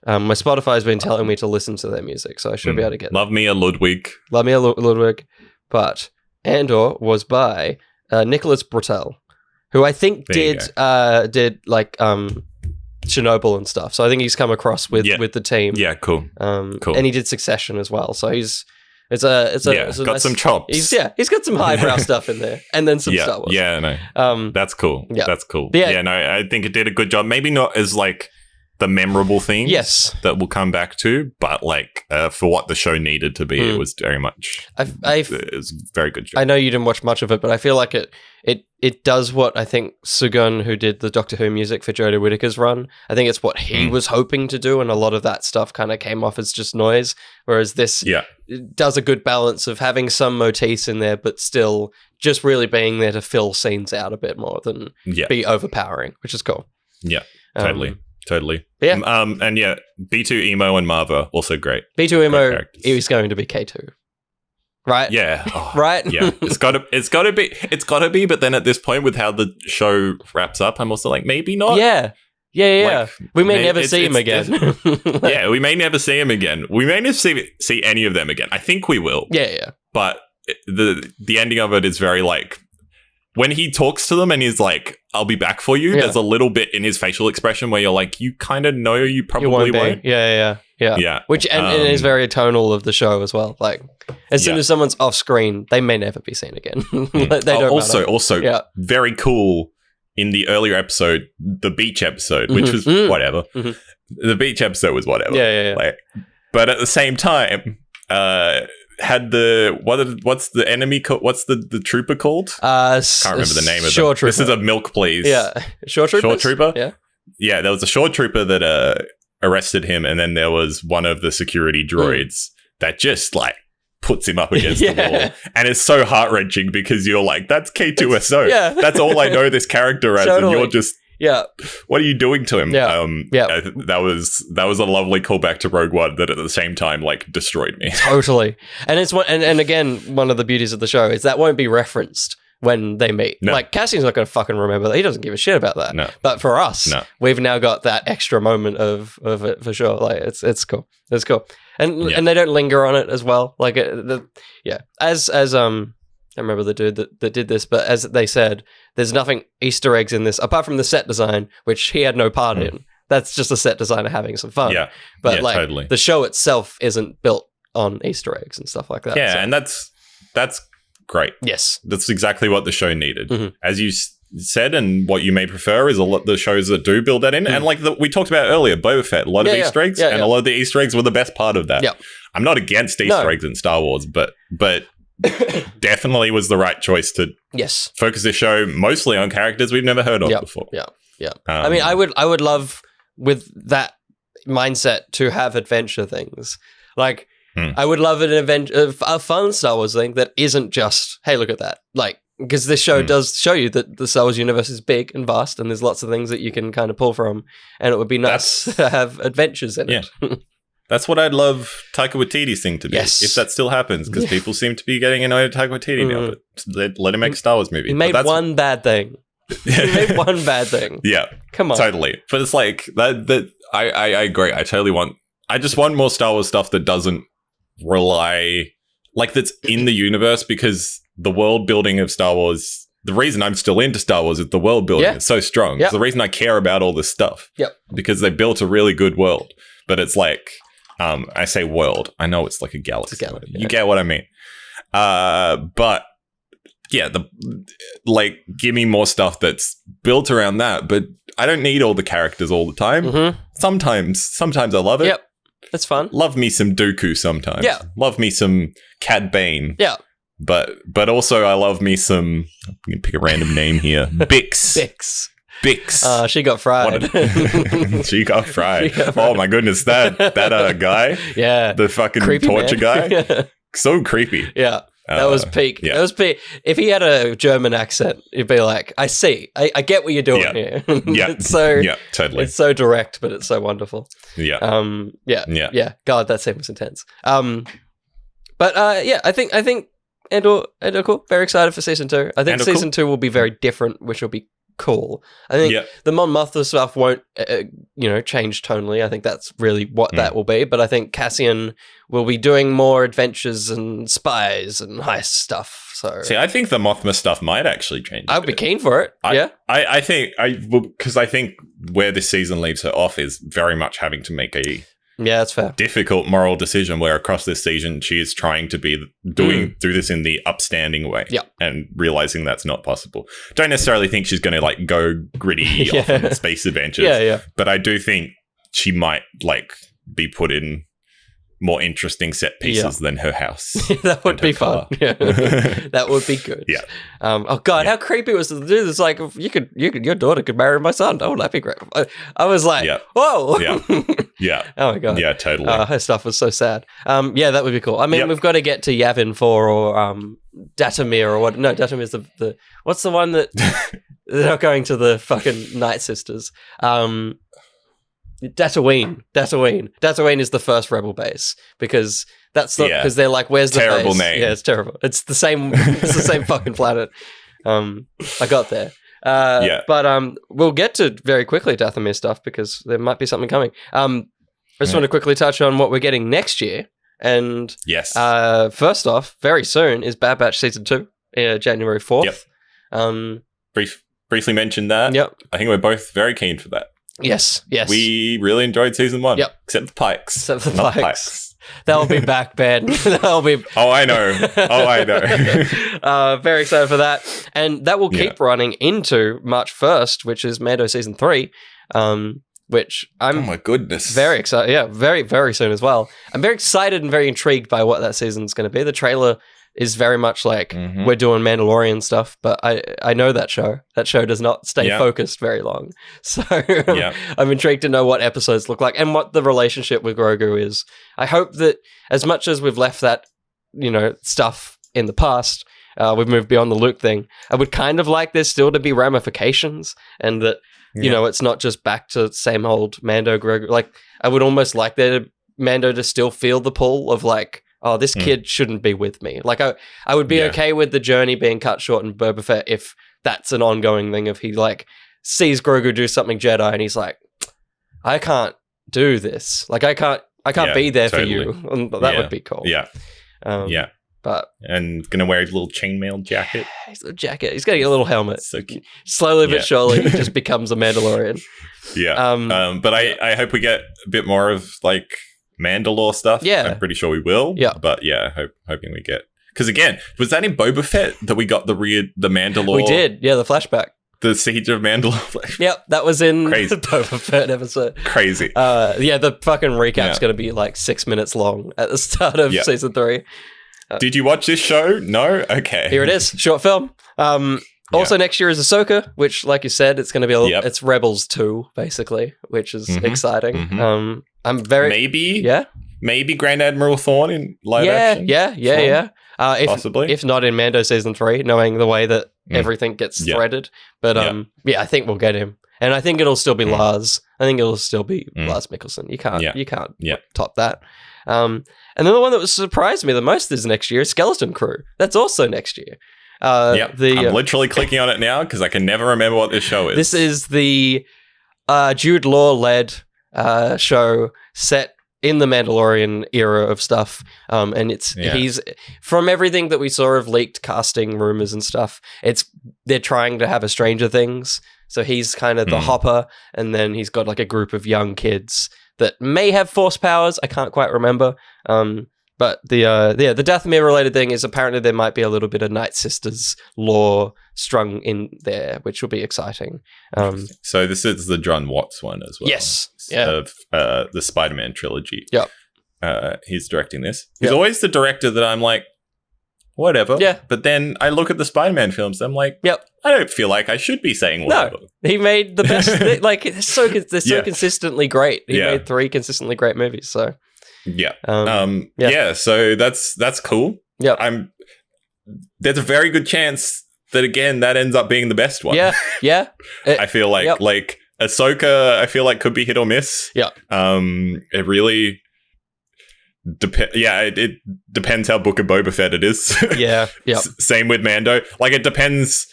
My Spotify's been telling me to listen to their music, so I should be able to get Love me a Ludwig. But Andor was by Nicholas Britell, who I think did like Chernobyl and stuff. So I think he's come across with the team. Yeah, cool. Cool. And he did Succession as well. So it's got some chops. He's got some highbrow stuff in there, and then some Star Wars. Yeah, no, that's cool. Yeah. That's cool. No, I think it did a good job. Maybe not as like the memorable things that we'll come back to, but like for what the show needed to be, it was very much it was a very good job. I know you didn't watch much of it, but I feel like it does what I think Sugun, who did the Doctor Who music for Jodie Whittaker's run, I think it's what he was hoping to do, and a lot of that stuff kind of came off as just noise, whereas this does a good balance of having some motifs in there, but still just really being there to fill scenes out a bit more than be overpowering, which is cool. Yeah, totally. Yeah. And yeah, B2 Emo and Marva also great. B2 Emo is going to be K2. Right? Yeah. Right? Yeah. It's gotta be, but then at this point with how the show wraps up, I'm also like, maybe not. Yeah. Like, we may never see him again. Yeah, we may never see him again. We may never see any of them again. I think we will. Yeah. But the ending of it is very like, when he talks to them and he's like, I'll be back for you, there's a little bit in his facial expression where you're like, you kind of know you probably won't. Yeah. Which and it is very tonal of the show as well. Like, as soon as someone's off screen, they may never be seen again. They don't also very cool in the earlier episode, the beach episode, which was whatever. Mm-hmm. The beach episode was whatever. Yeah. Like, but at the same time, had what's the enemy called? What's the trooper called? Can't remember the name of it. This is a milk, please. Yeah, shore trooper. Yeah. There was a shore trooper that arrested him, and then there was one of the security droids that just like puts him up against the wall, and it's so heart wrenching because you're like, that's K2SO. That's all I know this character as, and you're just. Yeah, what are you doing to him? That was a lovely callback to Rogue One that at the same time like destroyed me. Totally, and it's and again, one of the beauties of the show is that won't be referenced when they meet. No. Like, Cassian's not going to fucking remember that. He doesn't give a shit about that. No. But for us, we've now got that extra moment of it for sure. Like, it's cool. It's cool, and they don't linger on it as well. Like, as I remember the dude that did this, but as they said, there's nothing Easter eggs in this, apart from the set design, which he had no part in. That's just a set designer having some fun. Yeah. But totally. The show itself isn't built on Easter eggs and stuff like that. Yeah, and that's great. Yes. That's exactly what the show needed. Mm-hmm. As you said, and what you may prefer is a lot of the shows that do build that in. And like we talked about earlier, Boba Fett, a lot of Easter eggs, and a lot of the Easter eggs were the best part of that. Yeah. I'm not against Easter eggs in Star Wars, but definitely was the right choice to focus this show mostly on characters we've never heard of before. Yeah. I mean, I would love with that mindset to have adventure things. Like, I would love a fun Star Wars thing that isn't just, hey, look at that. Like, because this show does show you that the Star Wars universe is big and vast, and there's lots of things that you can kind of pull from, and it would be nice to have adventures in it. That's what I'd love Taika Waititi's thing to be, if that still happens, because people seem to be getting annoyed at Taika Waititi now, but let him make a Star Wars movie. He made one bad thing. Yeah. Come on. Totally. But it's like, that I agree. I just want more Star Wars stuff that doesn't rely, like, that's in the universe, because the world building of Star Wars, the reason I'm still into Star Wars is the world building. It's so strong. It's the reason I care about all this stuff. Because they built a really good world. But it's like, I say world. I know it's like a galaxy. You get what I mean. But yeah, give me more stuff that's built around that. But I don't need all the characters all the time. Mm-hmm. Sometimes I love it. Yep, that's fun. Love me some Dooku sometimes. Yeah, love me some Cad Bane. Yeah, but also I love me some. I'm gonna pick a random name here. Bix. She got fried. She got fried. Oh my goodness, that guy. Yeah, the fucking creepy torture guy. So creepy. Yeah, that was peak. That was peak. If he had a German accent, he'd be like, "I see. I get what you're doing here." Totally. It's so direct, but it's so wonderful. Yeah. God, that scene was intense. I think Andor cool. Very excited for season 2. I think season 2 will be very different, which will be cool. I think the Mon Mothma stuff won't, change tonally. I think that's really what that will be. But I think Cassian will be doing more adventures and spies and heist stuff. So, see, I think the Mothma stuff might actually change. I'd be keen for it. I think because I think where this season leaves her off is very much having to make a that's fair. Difficult moral decision where across this season she is trying to be do this in the upstanding way and realizing that's not possible. Don't necessarily think she's going to go gritty off in space adventures. But I do think she might be put in more interesting set pieces than her house. That would be fun. Yeah. That would be good. Yeah. Oh God, how creepy was it to do this? Like, your daughter could marry my son. Oh, that'd be great. I was like, whoa. Yeah. Yeah. Oh my God. Yeah, totally. Her stuff was so sad. Yeah, that would be cool. I mean, we've got to get to Yavin 4 or Datomir or what? No, Datomir's the what's the one that they're not going to the fucking Night Sisters? Tatooine. Tatooine is the first rebel base because that's because they're like, where's the terrible base? name? Yeah, it's terrible. It's the same. It's the same fucking planet. I got there. But we'll get to very quickly Dathomir stuff because there might be something coming. I just want to quickly touch on what we're getting next year. And yes, first off, very soon is Bad Batch Season 2, January 4th. Yep. Briefly mentioned that. Yep. I think we're both very keen for that. Yes. We really enjoyed Season 1. Yep. Except the Pikes. Except for the Pikes. They'll be back, Ben. They'll be... Oh, I know. Very excited for that. And that will keep running into March 1st, which is Mando Season 3, which I'm... Oh, my goodness. Very excited. Yeah, very, very soon as well. I'm very excited and very intrigued by what that season's going to be. The trailer is very much like we're doing Mandalorian stuff, but I know that show. That show does not stay focused very long. So I'm intrigued to know what episodes look like and what the relationship with Grogu is. I hope that as much as we've left that, stuff in the past, we've moved beyond the Luke thing. I would kind of like there still to be ramifications and that, it's not just back to same old Mando Grogu. Like, I would almost like Mando to still feel the pull of like, oh, this kid shouldn't be with me. Like, I would be okay with the journey being cut short in Boba Fett if that's an ongoing thing. If he, like, sees Grogu do something Jedi and he's like, I can't do this. Like, I can't be there for you. And that would be cool. Yeah. But and gonna wear his little chainmail jacket. His little jacket. He's gonna get a little helmet. So cute. Slowly but surely, he just becomes a Mandalorian. Yeah. But I hope we get a bit more of, like, Mandalore stuff. Yeah. I'm pretty sure we will. Yeah. But hoping we get... Because again, was that in Boba Fett that we got the Mandalore? We did. Yeah, the flashback. The Siege of Mandalore. Yep, that was in the Boba Fett episode. Crazy. The fucking recap's going to be like 6 minutes long at the start of Season 3. Did you watch this show? No? Okay. Here it is. Short film. Also next year is Ahsoka, which, like you said, it's going to be it's Rebels 2, basically, which is exciting. I'm very... Maybe Grand Admiral Thrawn in live action? Yeah. Possibly. If not in Mando Season 3, knowing the way that everything gets threaded. But I think we'll get him. And I think it'll still be Lars. I think it'll still be Lars Mikkelsen. You can't top that. And then the one that surprised me the most is next year, Skeleton Crew. That's also next year. I'm literally clicking on it now because I can never remember what this show is. This is the Jude Law-led show set in the Mandalorian era of stuff. And he's, from everything that we saw of leaked casting rumors and stuff, they're trying to have a Stranger Things. So he's kind of the hopper, and then he's got like a group of young kids that may have force powers. I can't quite remember. But the Dathomir related thing is apparently there might be a little bit of Night Sisters lore strung in there, which will be exciting. So this is the John Watts one as well. Yes. Of the Spider-Man trilogy. Yep. He's directing this. He's always the director that I'm like, whatever. Yeah. But then I look at the Spider-Man films, I'm like, I don't feel like I should be saying whatever. No, he made the best. They're so consistently great. He made 3 consistently great movies. So so that's cool. Yeah. There's a very good chance that again that ends up being the best one. Yeah. I feel like Ahsoka, I feel like could be hit or miss. Yeah. It really it depends how Book of Boba Fett it is. Yeah. Same with Mando. Like, it depends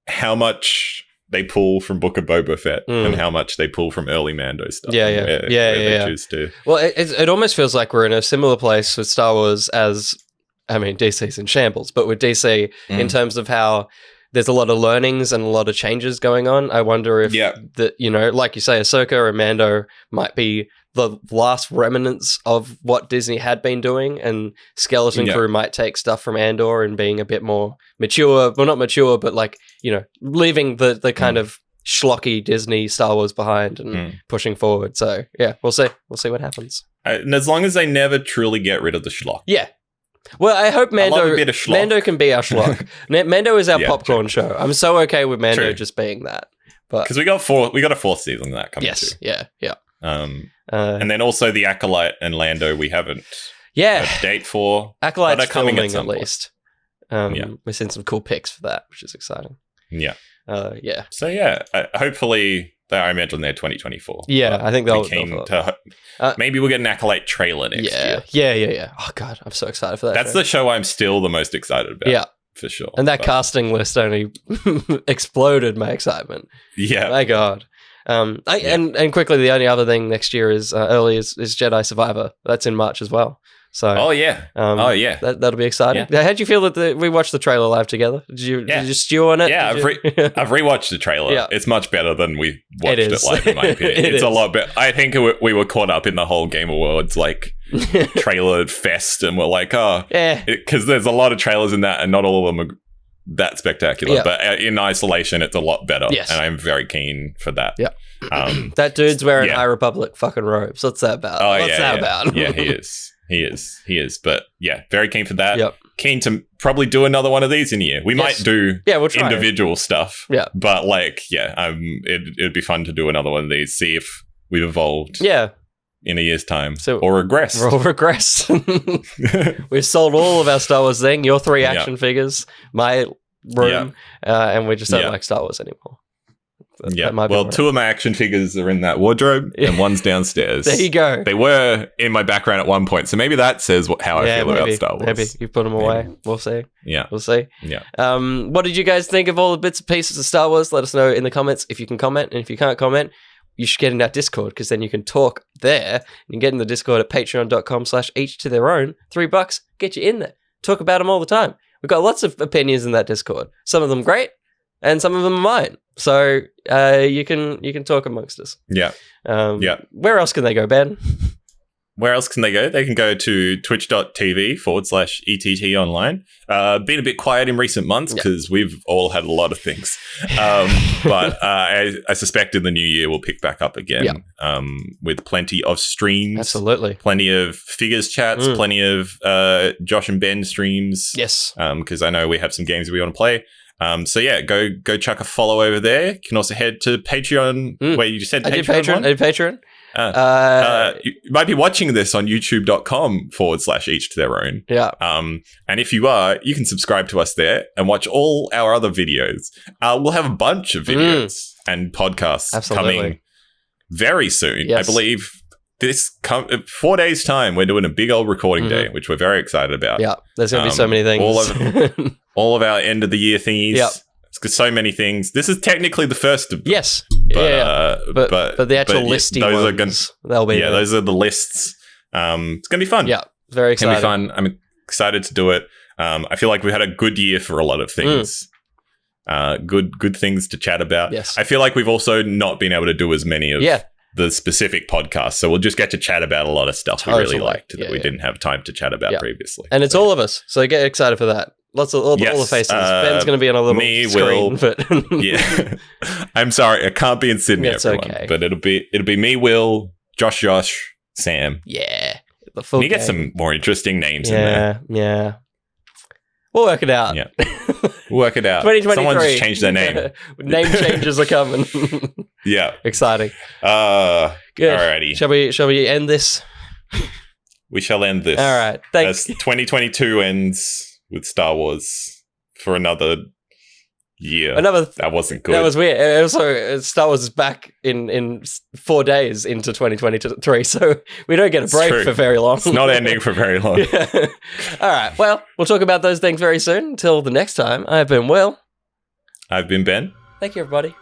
how much they pull from Book of Boba Fett and how much they pull from early Mando stuff. Where they choose to. Well, it almost feels like we're in a similar place with Star Wars as, I mean, DC's in shambles, but with DC in terms of how there's a lot of learnings and a lot of changes going on. I wonder if like you say, Ahsoka or Mando might be the last remnants of what Disney had been doing, and Skeleton Crew might take stuff from Andor and being a bit more mature. Well, not mature, but like, leaving the kind of schlocky Disney Star Wars behind and pushing forward. So yeah, we'll see what happens. And as long as they never truly get rid of the schlock. Yeah. Well, I hope Mando can be our schlock. Mando is our popcorn show. I'm so okay with Mando just being that. Because we got a fourth season of that coming too. Yeah. And then also the Acolyte and Lando we haven't a date for. Acolyte's coming at least. We've seen some cool pics for that, which is exciting. Yeah. So hopefully I imagine they're 2024. Yeah, I think they'll maybe we'll get an Acolyte trailer next year. Yeah. Oh god, I'm so excited for that. That's the show I'm still the most excited about. Yeah. For sure. And that casting list only exploded my excitement. Yeah. My god. And quickly, the only other thing next year is Jedi Survivor. That's in March as well. So that'll be exciting. Yeah. How'd you feel that we watched the trailer live together? Did you stew on it? Yeah, I've rewatched the trailer. Yeah. It's much better than we watched it live, in my opinion. It's a lot better. I think we were caught up in the whole Game Awards trailer fest, and we're like, because there's a lot of trailers in that, and not all of them are that spectacular. Yeah. But in isolation, it's a lot better. Yes. And I'm very keen for that. Yeah. That dude's wearing High Republic fucking robes. What's that about? What's that about? Yeah, he is. He is. But yeah, very keen for that. Yep. Keen to probably do another one of these in a year. We might do we'll try individual stuff. Yeah. But it'd be fun to do another one of these, see if we've evolved. Yeah. In a year's time. Or regressed. Or regressed. We've sold all of our Star Wars thing, your 3 action figures, my room, and we just don't like Star Wars anymore. Well, 2 of my action figures are in that wardrobe, and one's downstairs. There you go. They were in my background at one point, so maybe that says how I feel about Star Wars. Maybe you put them away. We'll see. Yeah, we'll see. Yeah. What did you guys think of all the bits and pieces of Star Wars? Let us know in the comments if you can comment, and if you can't comment, you should get in that Discord, because then you can talk there. You can get in the Discord at patreon.com/each to their own. $3 get you in there. Talk about them all the time. We've got lots of opinions in that Discord. Some of them great, and some of them are mine. So you can talk amongst us. Yeah. Where else can they go, Ben? Where else can they go? They can go to twitch.tv/ETT online. Been a bit quiet in recent months because we've all had a lot of things. But I suspect in the new year we'll pick back up again with plenty of streams. Absolutely. Plenty of figures chats, plenty of Josh and Ben streams. Yes. Because I know we have some games we want to play. Go chuck a follow over there. You can also head to Patreon. Wait, you said Patreon? I did Patreon. You might be watching this on youtube.com/each to their own. Yeah. And if you are, you can subscribe to us there and watch all our other videos. We'll have a bunch of videos and podcasts coming very soon. Yes. I believe 4 days time, we're doing a big old recording day, which we're very excited about. Yeah. There's going to be so many things. All of our end of the year thingies. Yep. It's so many things. This is technically the first of them. Yes. But the actual listy ones, they'll be there. Those are the lists. It's going to be fun. Yeah. Very exciting. It's going to be fun. I'm excited to do it. I feel like we had a good year for a lot of things. Good things to chat about. Yes. I feel like we've also not been able to do as many of the specific podcasts. So we'll just get to chat about a lot of stuff we really liked that we didn't have time to chat about previously. And it's all of us. So get excited for that. Lots of all the faces. Ben's going to be on a little screen, but I'm sorry, I can't be in Sydney. It's everyone, okay. But it'll be me, Will, Josh, Sam. Yeah, the full. You get some more interesting names in there. Yeah, we'll work it out. Yeah, we'll work it out. 2023. Someone just changed their name. Name changes are coming. Yeah, exciting. Good. Alrighty. Shall we end this? We shall end this. All right. Thanks. As 2022 ends with Star Wars for another year. That wasn't good. That was weird. Also, Star Wars is back in 4 days into 2023, so we don't get a break for very long. It's not ending for very long. All right. Well, we'll talk about those things very soon. Until the next time, I've been Will. I've been Ben. Thank you, everybody.